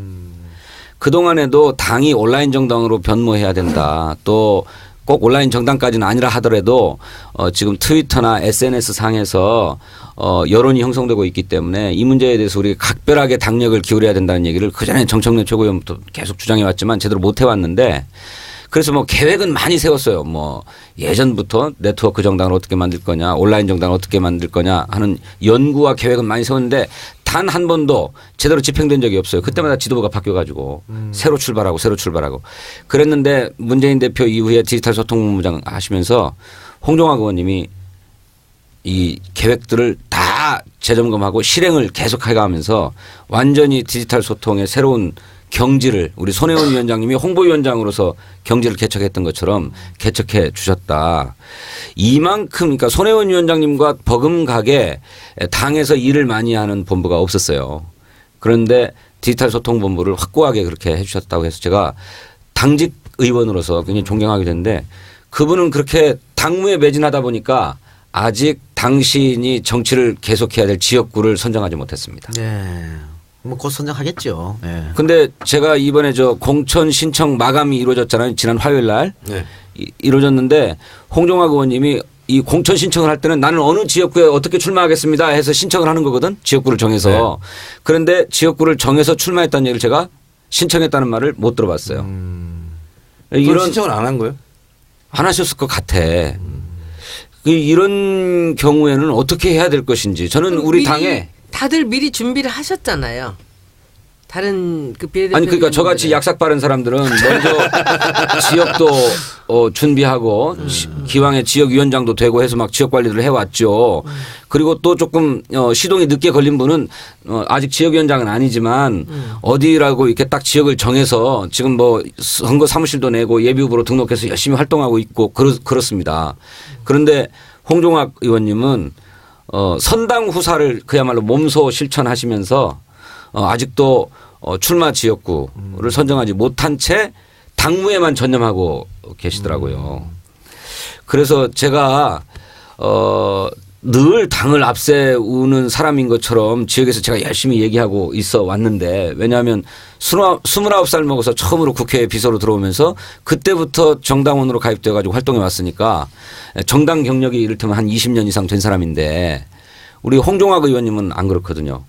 그동안에도 당이 온라인 정당으로 변모해야 된다. 또 꼭 온라인 정당까지는 아니라 하더라도 지금 트위터나 SNS 상에서 여론이 형성되고 있기 때문에 이 문제에 대해서 우리가 각별하게 당력을 기울여야 된다는 얘기를 그전에 정청래 최고위원부터 계속 주장해 왔지만 제대로 못 해왔는데 그래서 뭐 계획은 많이 세웠어요. 뭐 예전부터 네트워크 정당을 어떻게 만들 거냐, 온라인 정당을 어떻게 만들 거냐 하는 연구와 계획은 많이 세웠는데 단 한 번도 제대로 집행된 적이 없어요. 그때마다 지도부가 바뀌어가지고 새로 출발하고 그랬는데 문재인 대표 이후에 디지털 소통본부장 하시면서 홍종학 의원님이 이 계획들을 다 재점검하고 실행을 계속 해가면서 완전히 디지털 소통의 새로운 경지를 우리 손혜원 위원장님이 홍보위원장으로서 경지를 개척했던 것처럼 개척해 주셨다. 이만큼 그러니까 손혜원 위원장님과 버금가게 당에서 일을 많이 하는 본부가 없었어요. 그런데 디지털 소통본부를 확고하게 그렇게 해 주셨다고 해서 제가 당직 의원으로서 굉장히 존경하게 됐는데 그분은 그렇게 당무에 매진하다 보니까 아직 당신이 정치를 계속해야 될 지역구를 선정하지 못했습니다. 네. 뭐 곧 선정하겠죠. 네. 근데 제가 이번에 저 공천 신청 마감이 이루어졌잖아요. 지난 화요일 날. 네. 이루어졌는데 홍종학 의원님이 이 공천 신청을 할 때는 나는 어느 지역구에 어떻게 출마하겠습니다 해서 신청을 하는 거거든. 지역구를 정해서. 네. 그런데 지역구를 정해서 출마했다는 얘기를 제가 신청했다는 말을 못 들어봤어요. 이런 신청을 안 한 거예요? 안 하셨을 것 같아. 이런 경우에는 어떻게 해야 될 것인지 저는 우리 당에 다들 미리 준비를 하셨잖아요. 다른 그 비례대표 아니 그러니까 저같이 약삭 빠른 사람들은 먼저 지역도 준비하고 기왕에 지역위원장도 되고 해서 막 지역 관리를 해왔죠. 그리고 또 조금 시동이 늦게 걸린 분은 아직 지역위원장은 아니지만 어디라고 이렇게 딱 지역을 정해서 지금 뭐 선거 사무실도 내고 예비후보로 등록해서 열심히 활동하고 있고 그렇습니다. 그런데 홍종학 의원님은 선당 후사를 그야말로 몸소 실천하시면서 아직도 출마 지역구를 선정하지 못한 채 당무에만 전념하고 계시더라고요. 그래서 제가 늘 당을 앞세우는 사람인 것처럼 지역에서 제가 열심히 얘기하고 있어 왔는데 왜냐하면 29살 먹어서 처음으로 국회 비서로 들어오면서 그때부터 정당원으로 가입되어 가지고 활동해 왔으니까 정당 경력이 이를테면 한 20년 이상 된 사람인데 우리 홍종학 의원님은 안 그렇거든요.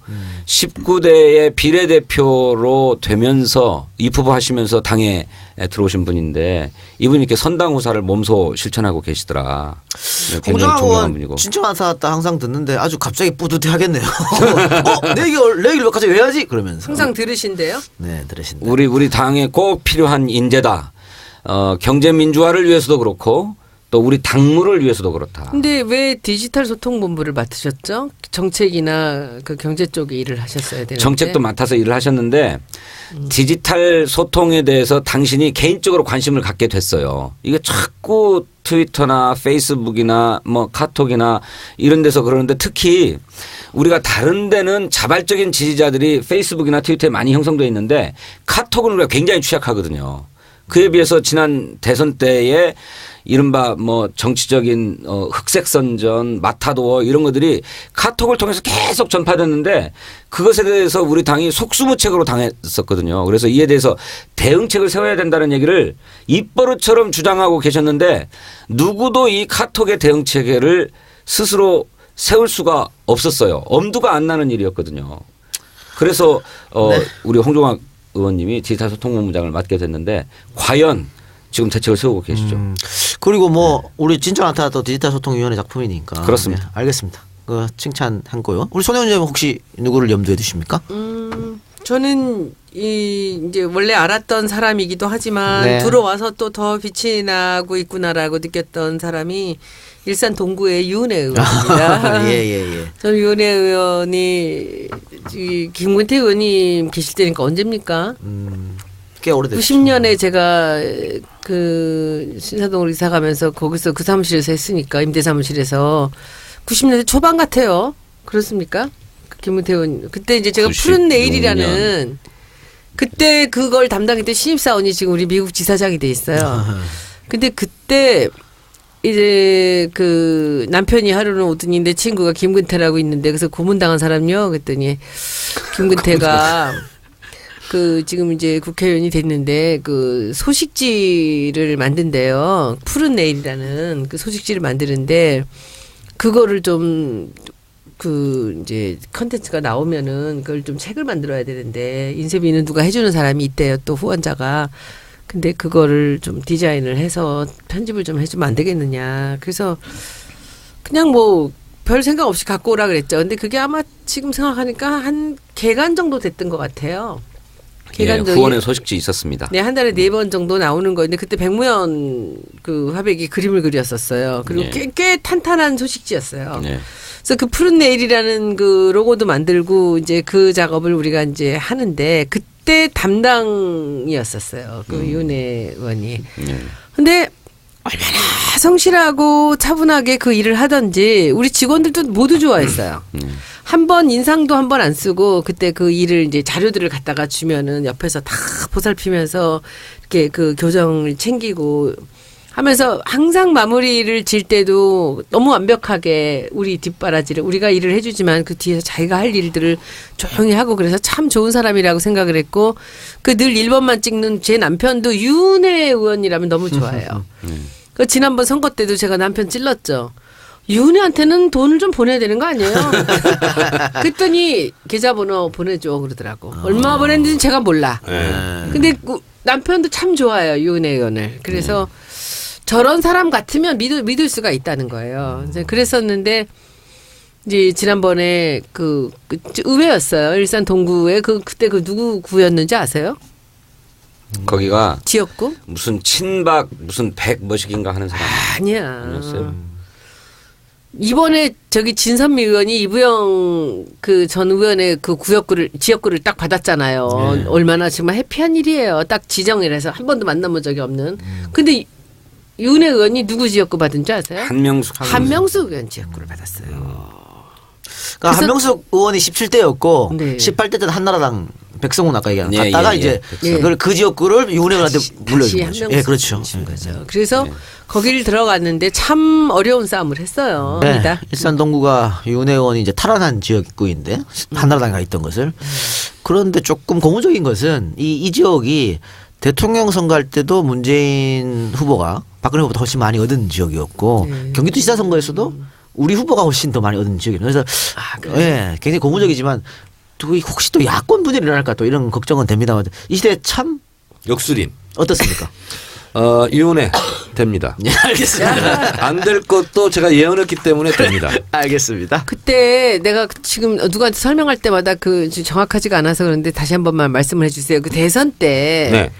19대의 비례대표로 되면서 입후보 하시면서 당에 들어오신 분인데 이분이 이렇게 선당 후사를 몸소 실천하고 계시더라. 굉장히 존경하는 분이고. 진짜 많다 항상 듣는데 아주 갑자기 뿌듯해하겠네요. 내 얘기를 몇 가지 왜 하지? 그러면서. 항상 들으신대요? 네, 들으신다. 우리 당에 꼭 필요한 인재다. 경제 민주화를 위해서도 그렇고 또 우리 당무를 위해서도 그렇다. 근데 왜 디지털 소통본부를 맡으셨죠? 정책이나 그 경제 쪽에 일을 하셨어야 되는데. 정책도 맡아서 일을 하셨는데 디지털 소통에 대해서 당신이 개인적으로 관심을 갖게 됐어요. 이게 자꾸 트위터나 페이스북이나 뭐 카톡이나 이런 데서 그러는데 특히 우리가 다른 데는 자발적인 지지자들이 페이스북이나 트위터에 많이 형성되어 있는데 카톡은 우리가 굉장히 취약하거든요. 그에 비해서 지난 대선 때에 이른바 뭐 정치적인 흑색선전, 마타도어 이런 것들이 카톡을 통해서 계속 전파됐는데 그것에 대해서 우리 당이 속수무책으로 당했었거든요. 그래서 이에 대해서 대응책을 세워야 된다는 얘기를 입버릇처럼 주장하고 계셨는데 누구도 이 카톡의 대응체계를 스스로 세울 수가 없었어요. 엄두가 안 나는 일이었거든요. 그래서 네. 우리 홍종학 의원님이 디지털 소통본부장을 맡게 됐는데 과연 지금 대책을 세우고 계시죠. 그리고 뭐 우리 진짜 나타났던 디지털 소통위원회 작품이니까. 그렇습니다. 네, 알겠습니다. 칭찬한거요. 우리 손혜원 의원님 혹시 누구를 염두에 두십니까? 저는 이제 원래 알았던 사람이기도 하지만 네. 들어와서 또 더 빛이 나고 있구나라고 느꼈던 사람이 일산 동구의 유은혜 의원입니다. 예. 저는 유은혜 의원이 김근태 의원님 계실 때니까 언제입니까? 꽤 오래됐죠. 90년에 제가 그 신사동으로 이사 가면서 거기서 그 사무실에서 했으니까 임대 사무실에서 90년대 초반 같아요. 그렇습니까? 김은태 의원 그때 이제 제가 푸른 내일이라는 그때 그걸 담당했던 신입사원이 지금 우리 미국 지사장이 돼 있어요. 근데 그때 이제 그 남편이 하루는 오더니 내 친구가 김근태라고 있는데 그래서 고문당한 사람요. 그랬더니 김근태가 그 지금 이제 국회의원이 됐는데 그 소식지를 만든대요. 푸른 내일이라는 그 소식지를 만드는데 그거를 좀 그 이제 컨텐츠가 나오면은 그걸 좀 책을 만들어야 되는데 인쇄비는 누가 해주는 사람이 있대요. 또 후원자가. 근데 그거를 좀 디자인을 해서 편집을 좀 해주면 안 되겠느냐. 그래서 그냥 뭐 별 생각 없이 갖고 오라 그랬죠. 근데 그게 아마 지금 생각하니까 한 개간 정도 됐던 것 같아요. 예, 후원의 소식지 있었습니다. 네, 한 달에 4번 정도 나오는 거였는데 그때 백무현 그 화백이 그림을 그렸었어요. 그리고 꽤 탄탄한 소식지였어요. 그래서 그 푸른 내일이라는 그 로고도 만들고 이제 그 작업을 우리가 이제 하는데 그때 담당이었었어요. 그 윤혜 의원이. 근데 얼마나 성실하고 차분하게 그 일을 하던지 우리 직원들도 모두 좋아했어요. 한 번 인상도 한 번 안 쓰고 그때 그 일을 이제 자료들을 갖다가 주면은 옆에서 다 보살피면서 이렇게 그 교정을 챙기고 하면서 항상 마무리를 질 때도 너무 완벽하게 우리 뒷바라지를 우리가 일을 해주지만 그 뒤에서 자기가 할 일들을 조용히 하고 그래서 참 좋은 사람이라고 생각을 했고 그 늘 1번만 찍는 제 남편도 윤혜 의원이라면 너무 좋아해요. 그 지난번 선거 때도 제가 남편 찔렀죠. 윤혜한테는 돈을 좀 보내야 되는 거 아니에요? 그랬더니 계좌번호 보내줘 그러더라고. 얼마 보냈는지는 제가 몰라. 근데 남편도 참 좋아해요 윤혜 의원을. 그래서 저런 사람 같으면 믿을 수가 있다는 거예요. 이제 그랬었는데 이제 지난번에 그 의회였어요. 일산 동구에 그때 그 누구 구였는지 아세요? 거기가 지역구? 무슨 친박 무슨 백머식인가 하는 사람 아니야. 아니었어요? 이번에 저기 진선미 의원이 이부영 그 전 의원의 그 지역구를 딱 받았잖아요. 얼마나 정말 해피한 일이에요. 딱 지정을 해서 한 번도 만나본 적이 없는. 근데 윤혜 의원이 누구 지역구 받은 줄 아세요? 한명숙 의원 지역구를 받았어요. 그러니까 한명숙 의원이 17대였고 네. 18대 때는 한나라당 백성훈 아까 얘기한 예, 갔다가 예, 이제 예. 그걸 그 지역구를 윤혜 의원한테 물려준 거죠. 예, 그렇죠. 준 거죠. 그래서 거기를 들어갔는데 참 어려운 싸움을 했어요. 네, 일산 동구가 윤혜 의원이 이제 탈환한 지역구인데 한나라당에 가 있던 것을 그런데 조금 고무적인 것은 이 지역이 대통령 선거할 때도 문재인 후보가 박근혜 후보보다 훨씬 많이 얻은 지역이었고 경기도지사 선거에서도 우리 후보가 훨씬 더 많이 얻은 지역이에요. 그래서 예, 굉장히 고무적이지만 혹시 또 야권 분열이 일어날까 또 이런 걱정은 됩니다만 이 시대에 참 역술인 어떻습니까? 윤회 됩니다. 예, 알겠습니다. 안 될 것도 제가 예언했기 때문에 됩니다. 알겠습니다. 그때 내가 지금 누구한테 설명할 때마다 그 정확하지가 않아서 그런데 다시 한 번만 말씀을 해주세요. 그 대선 때 네.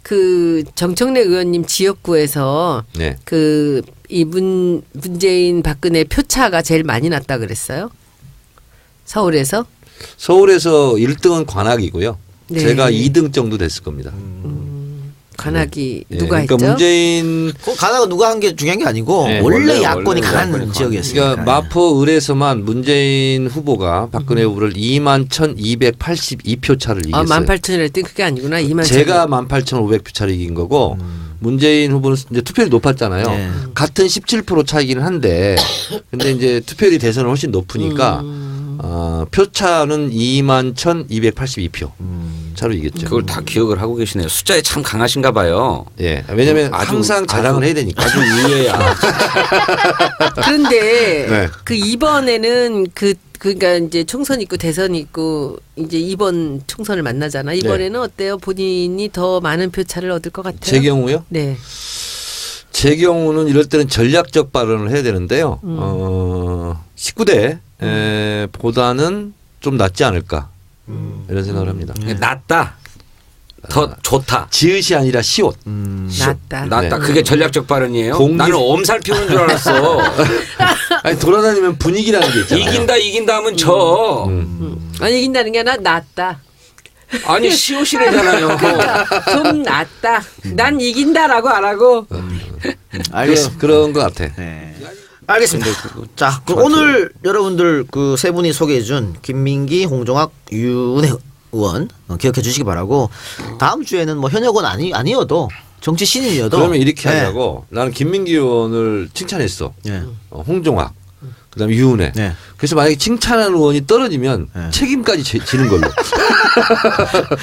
그 정청래 의원님 지역구에서 네. 그 이 문재인 박근혜 표차가 제일 많이 났다 그랬어요. 서울에서 1등은 관악이고요. 네. 제가 2등 정도 됐을 겁니다. 관악이 예, 누가 그러니까 했죠? 문재인 가나가 누가 한 게 중요한 게 아니고 네, 원래 야권이 강한 야권이 지역이었으니까. 그러니까 마포 을에서만 문재인 후보가 박근혜 후보를 21,282표 차를 이겼어요. 18,000이라 했더니 그게 아니구나. 2만 제가 18,500표 차를 이긴 거고 문재인 후보는 이제 투표율이 높았잖아요. 네. 같은 17% 차이기는 한데 근데 이제 투표율이 대선은 훨씬 높으니까 표차는 21,282표 차로 이겼죠. 그걸 다 기억을 하고 계시네요. 숫자에 참 강하신가 봐요. 예, 왜냐하면 항상 자랑을 해야 되니까. 아주 의외야. 그런데 네. 그 이번에는 그러니까 이제 총선 있고 대선 있고 이제 이번 총선을 만나잖아. 이번에는 어때요? 본인이 더 많은 표차를 얻을 것 같아요. 제 경우요? 네. 제 경우는 이럴 때는 전략적 발언을 해야 되는데요. 19대 보다는 좀 낫지 않을까 이런 생각을 합니다. 낫다. 더 좋다. 지읒이 아니라 시옷. 낫다. 낫다. 네. 그게 전략적 발언이에요? 공기- 나는 엄살 피우는 줄 알았어. 아니 돌아다니면 분위기라는 게 있잖아요. 이긴다 하면 져. 아니 이긴다는 게 아니라 낫다. 아니 시옷이래잖아요. 좀 낫다. 난 이긴다라고 안 하고. 알겠습니다. 그런 것 같아. 네. 알겠습니다. 자, 그럼 오늘 여러분들 그 세 분이 소개해준 김민기, 홍종학, 윤혜 의원 기억해 주시기 바라고 다음 주에는 뭐 현역은 아니어도 정치 신인이어도 그러면 이렇게 네. 하자고. 나는 김민기 의원을 칭찬했어. 네. 홍종학. 그다음에 유은혜. 네. 그래서 만약에 칭찬하는 의원이 떨어지면 네. 책임까지 지는 걸로.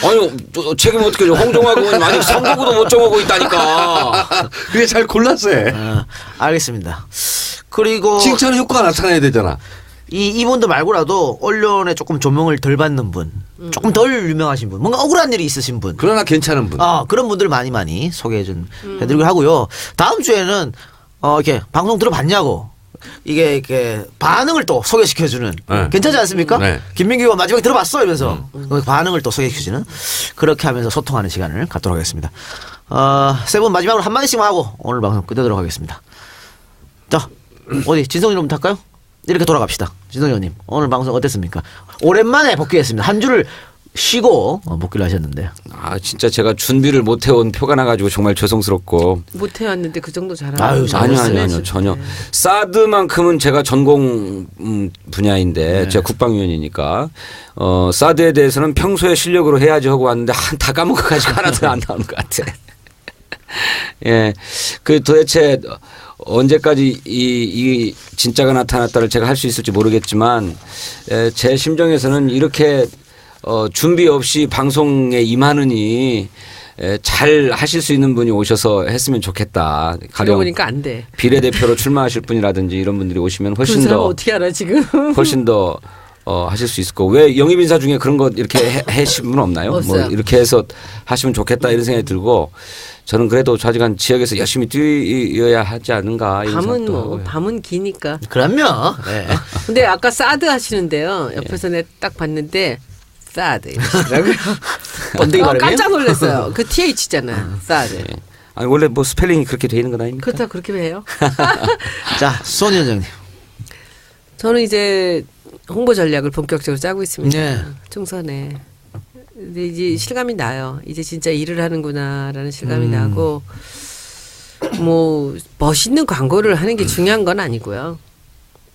아니 책임 어떻게 져? 홍종학 의원이 아직 선거구도 못 정하고 있다니까. 그게 잘 골라서 해. 알겠습니다. 그리고 칭찬 효과가 나타나야 되잖아. 이분들 말고라도 언론에 조금 조명을 덜 받는 분, 조금 덜 유명하신 분, 뭔가 억울한 일이 있으신 분, 그러나 괜찮은 분. 그런 분들 많이 소개해 해드리고 하고요. 다음 주에는 이렇게 방송 들어봤냐고 이게 반응을 또 소개시켜주는 네. 괜찮지 않습니까? 네. 김민기 의원 마지막에 들어봤어 이러면서 그 반응을 또 소개시켜주는 그렇게 하면서 소통하는 시간을 갖도록 하겠습니다. 세 분 마지막으로 한마디씩만 하고 오늘 방송 끝내도록 하겠습니다. 자, 어디 진성이 좀 할까요? 이렇게 돌아갑시다. 진성이 형님 오늘 방송 어땠습니까? 오랜만에 복귀했습니다. 한 주를 쉬고 복귀를 하셨는데. 아 진짜 제가 준비를 못 해온 표가 나가지고 정말 죄송스럽고. 못 해왔는데 그 정도 잘하는. 아유, 아니요 전혀. 사드만큼은 제가 전공 분야인데 제가 국방위원이니까 사드에 대해서는 평소에 실력으로 해야지 하고 왔는데 다 까먹어가지고 하나도 안 나오는 것 같아. 예, 그 도대체 언제까지 이 진짜가 나타났다를 제가 할 수 있을지 모르겠지만 제 심정에서는 이렇게 준비 없이 방송에 임하느니 잘 하실 수 있는 분이 오셔서 했으면 좋겠다. 가령 보니까 안 돼. 비례대표로 출마하실 분이라든지 이런 분들이 오시면 훨씬 그 사람 더 어떻게 알아 지금? 훨씬 더 하실 수 있을 거고. 왜 영입 인사 중에 그런 거 이렇게 하신 분 없나요? 없어요. 뭐 이렇게 해서 하시면 좋겠다 이런 생각이 들고 저는 그래도 좌지간 지역에서 열심히 뛰어야 하지 않은가 이런 밤은 생각도 뭐 하고요. 밤은 기니까. 그럼요. 네. 근데 아까 사드 하시는데요. 옆에서 내가 딱 봤는데 사드 이러시더라고요. 번데기 발음이에요? 깜짝 놀랐어요. 그 TH잖아. 사드. 아니 원래 뭐 스펠링이 그렇게 돼 있는 건 아닙니까? 그렇다 그렇게 해요. 자, 손 위원장님. 저는 이제 홍보 전략을 본격적으로 짜고 있습니다. 네. 총선에. 근데 이제 실감이 나요. 이제 진짜 일을 하는구나라는 실감이 나고 뭐 멋있는 광고를 하는 게 중요한 건 아니고요.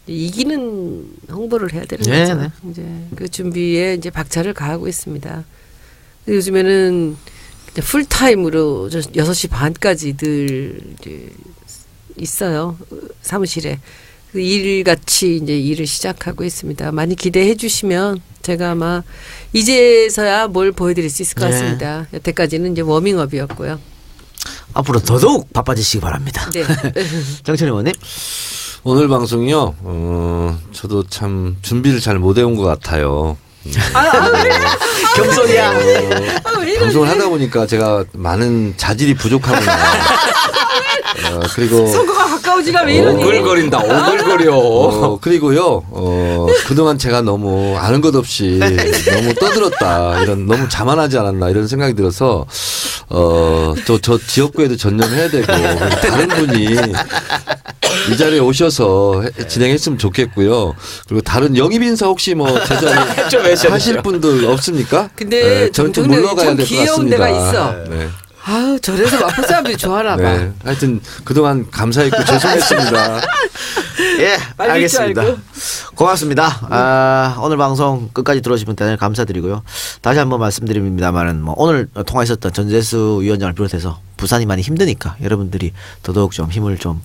이기는 홍보를 해야 되는 네, 거죠. 네. 이제 그 준비에 이제 박차를 가하고 있습니다. 요즘에는 풀타임으로 6시 반까지 늘 이제 있어요. 사무실에. 일같이 이제 일을 시작하고 있습니다. 많이 기대해 주시면 제가 아마 이제서야 뭘 보여드릴 수 있을 것 같습니다. 여태까지는 이제 워밍업이었고요. 앞으로 더더욱 바빠지시기 바랍니다. 네. 정철 의원님. 오늘 방송이요. 저도 참 준비를 잘 못 해온 것 같아요. 겸손이야. 방송을 하다 보니까 제가 많은 자질이 부족하구나. 그리고 선거가 가까우지가 왜 이러니? 오글거린다. 오글거려. 그리고요. 그동안 제가 너무 아는 것 없이 너무 떠들었다. 이런 너무 자만하지 않았나 이런 생각이 들어서 저 지역구에도 전념해야 되고 다른 분이 이 자리에 오셔서 진행했으면 좋겠고요. 그리고 다른 영입 인사 혹시 뭐 제자리 하실 분들 없습니까? 근데 저는 좀 물러가야 될 것 귀여운 같습니다. 데가 있어. 네. 아유 저래서 마포 사람들이 좋아하나 봐. 네. 하여튼 그동안 감사했고 죄송했습니다. 예, 빨리 줄 알겠습니다. 알고. 고맙습니다. 오늘 방송 끝까지 들어주신 분 대단히 감사드리고요. 다시 한번 말씀드립니다만은 뭐 오늘 통화했었던 전재수 위원장을 비롯해서 부산이 많이 힘드니까 여러분들이 더더욱 좀 힘을 좀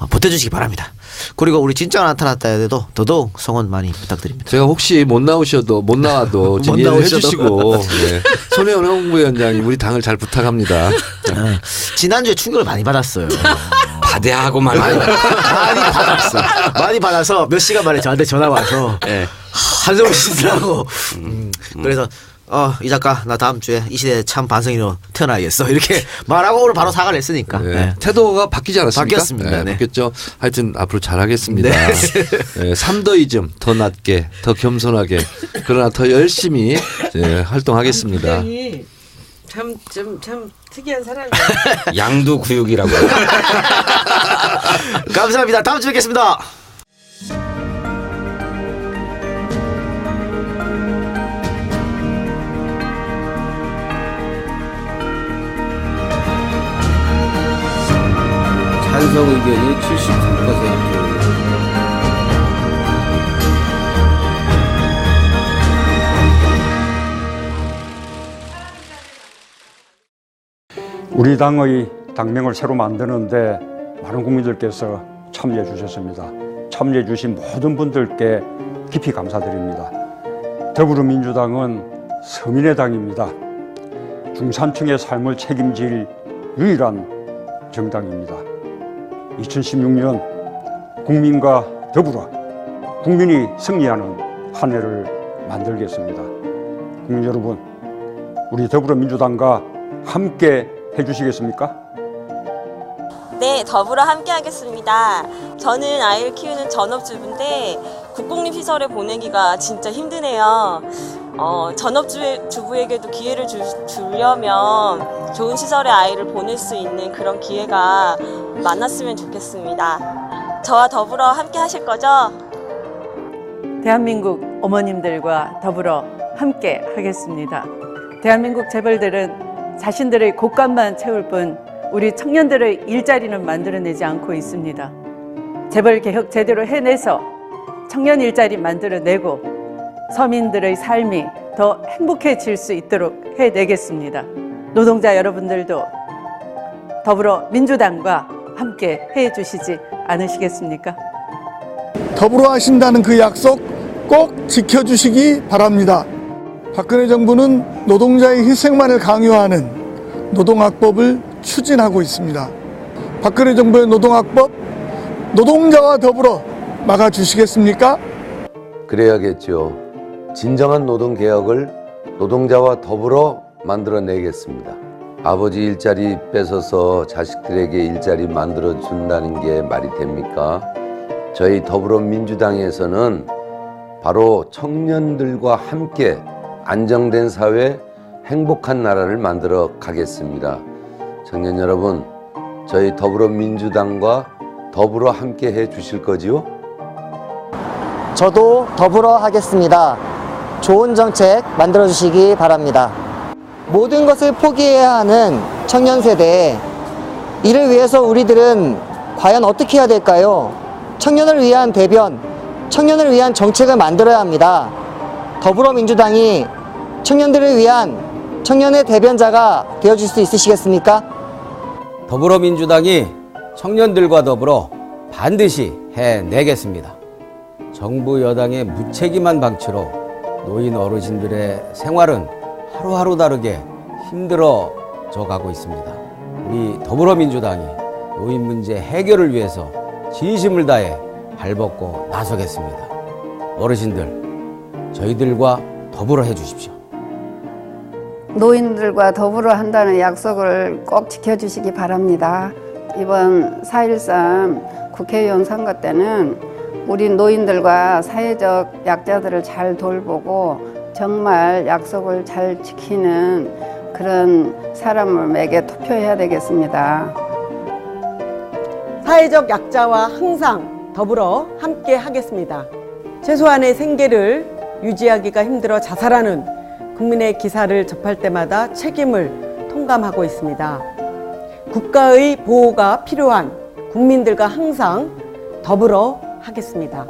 보태주시기 바랍니다. 그리고 우리 진짜가 나타났다에도 더더욱 성원 많이 부탁드립니다. 제가 혹시 못 나와도 좀 이해를 해주시고 네. 손혜원 홍보위원장님 우리 당을 잘 부탁합니다. 지난주에 충격을 많이 받았어요. 바대하고 말고. 많이 받았어. 많이 받아서 몇 시간 만에 저한테 전화 와서 한숨을 쉬더라고. 그래서 이 작가 나 다음 주에 이 시대에 참 반성인으로 태어나야겠어 이렇게 말하고 오늘 바로 사과를 했으니까. 네. 네. 태도가 바뀌지 않았습니까? 바뀌었습니다. 네. 바뀌었죠. 하여튼 앞으로 잘하겠습니다. 네. 네. 삼더이즘 더 낮게 더 겸손하게 그러나 더 열심히 활동하겠습니다. 참 특이한 사람이야. 양두구육이라고. 감사합니다. 다음 주에 뵙겠습니다. 찬성 의견이 73%. 우리 당의 당명을 새로 만드는데 많은 국민들께서 참여해 주셨습니다. 참여해 주신 모든 분들께 깊이 감사드립니다. 더불어민주당은 서민의 당입니다. 중산층의 삶을 책임질 유일한 정당입니다. 2016년 국민과 더불어 국민이 승리하는 한 해를 만들겠습니다. 국민 여러분, 우리 더불어민주당과 함께 해주시겠습니까? 네, 더불어 함께 하겠습니다. 저는 아이를 키우는 전업주부인데 국공립시설에 보내기가 진짜 힘드네요. 전업주부에게도 기회를 주려면 좋은 시설에 아이를 보낼 수 있는 그런 기회가 많았으면 좋겠습니다. 저와 더불어 함께 하실 거죠? 대한민국 어머님들과 더불어 함께 하겠습니다. 대한민국 재벌들은 자신들의 곳간만 채울 뿐 우리 청년들의 일자리는 만들어내지 않고 있습니다. 재벌 개혁 제대로 해내서 청년 일자리 만들어내고 서민들의 삶이 더 행복해질 수 있도록 해내겠습니다. 노동자 여러분들도 더불어민주당과 함께 해주시지 않으시겠습니까? 더불어 하신다는 그 약속 꼭 지켜주시기 바랍니다. 박근혜 정부는 노동자의 희생만을 강요하는 노동학법을 추진하고 있습니다. 박근혜 정부의 노동학법 노동자와 더불어 막아주시겠습니까? 그래야겠죠. 진정한 노동개혁을 노동자와 더불어 만들어내겠습니다. 아버지 일자리 뺏어서 자식들에게 일자리 만들어준다는 게 말이 됩니까? 저희 더불어민주당에서는 바로 청년들과 함께 안정된 사회, 행복한 나라를 만들어 가겠습니다. 청년 여러분, 저희 더불어민주당과 더불어 함께 해 주실 거지요? 저도 더불어 하겠습니다. 좋은 정책 만들어 주시기 바랍니다. 모든 것을 포기해야 하는 청년 세대, 이를 위해서 우리들은 과연 어떻게 해야 될까요? 청년을 위한 대변, 청년을 위한 정책을 만들어야 합니다. 더불어민주당이 청년들을 위한 청년의 대변자가 되어줄 수 있으시겠습니까? 더불어민주당이 청년들과 더불어 반드시 해내겠습니다. 정부 여당의 무책임한 방치로 노인 어르신들의 생활은 하루하루 다르게 힘들어져 가고 있습니다. 우리 더불어민주당이 노인 문제 해결을 위해서 진심을 다해 발벗고 나서겠습니다. 어르신들, 저희들과 더불어 해주십시오. 노인들과 더불어 한다는 약속을 꼭 지켜주시기 바랍니다. 이번 4.13 국회의원 선거 때는 우리 노인들과 사회적 약자들을 잘 돌보고 정말 약속을 잘 지키는 그런 사람에게 투표해야 되겠습니다. 사회적 약자와 항상 더불어 함께 하겠습니다. 최소한의 생계를 유지하기가 힘들어 자살하는 국민의 기사를 접할 때마다 책임을 통감하고 있습니다. 국가의 보호가 필요한 국민들과 항상 더불어 하겠습니다.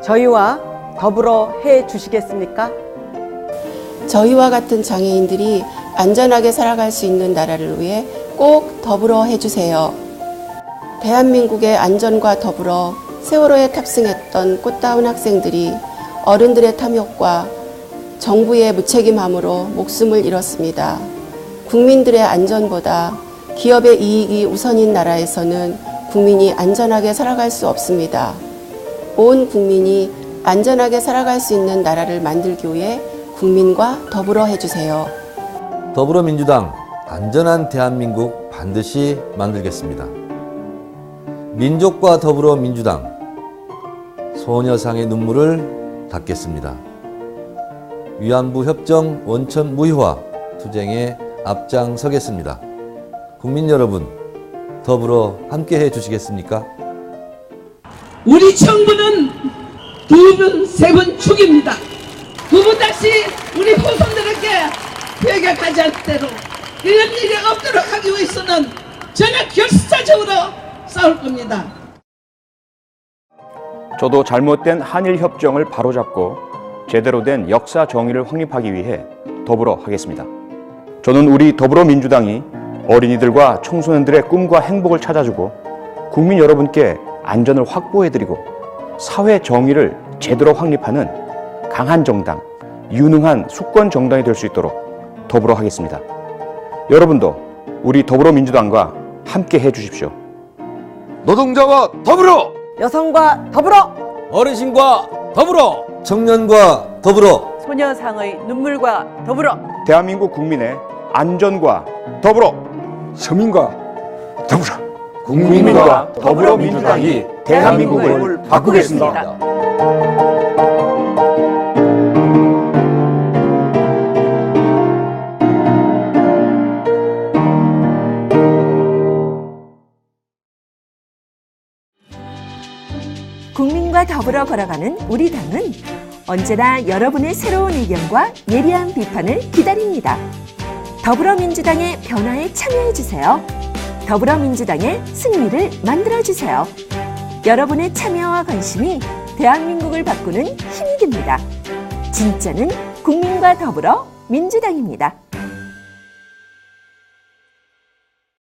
저희와 더불어 해 주시겠습니까? 저희와 같은 장애인들이 안전하게 살아갈 수 있는 나라를 위해 꼭 더불어 해주세요. 대한민국의 안전과 더불어 세월호에 탑승했던 꽃다운 학생들이 어른들의 탐욕과 정부의 무책임함으로 목숨을 잃었습니다. 국민들의 안전보다 기업의 이익이 우선인 나라에서는 국민이 안전하게 살아갈 수 없습니다. 온 국민이 안전하게 살아갈 수 있는 나라를 만들기 위해 국민과 더불어 해주세요. 더불어민주당 안전한 대한민국 반드시 만들겠습니다. 민족과 더불어민주당 소녀상의 눈물을 닦겠습니다. 위안부 협정 원천 무효화 투쟁에 앞장서겠습니다. 국민 여러분, 더불어 함께해 주시겠습니까? 우리 정부는 두 번, 세 번 죽입니다. 두 번 다시 우리 후손들에게 배격하지 않을 대로 이런 일이 없도록 하기 위해서는 전혀 결사적으로 싸울 겁니다. 저도 잘못된 한일 협정을 바로잡고 제대로 된 역사 정의를 확립하기 위해 더불어 하겠습니다. 저는 우리 더불어민주당이 어린이들과 청소년들의 꿈과 행복을 찾아주고 국민 여러분께 안전을 확보해드리고 사회 정의를 제대로 확립하는 강한 정당, 유능한 수권 정당이 될 수 있도록 더불어 하겠습니다. 여러분도 우리 더불어민주당과 함께 해주십시오. 노동자와 더불어! 여성과 더불어! 어르신과 더불어! 청년과 더불어! 소녀상의 눈물과 더불어! 대한민국 국민의 안전과 더불어! 서민과 더불어! 국민과 더불어민주당이 대한민국을 바꾸겠습니다. 국민과 더불어 걸어가는 우리 당은 언제나 여러분의 새로운 의견과 예리한 비판을 기다립니다. 더불어민주당의 변화에 참여해주세요. 더불어민주당의 승리를 만들어주세요. 여러분의 참여와 관심이 대한민국을 바꾸는 힘이 됩니다. 진짜는 국민과 더불어 민주당입니다.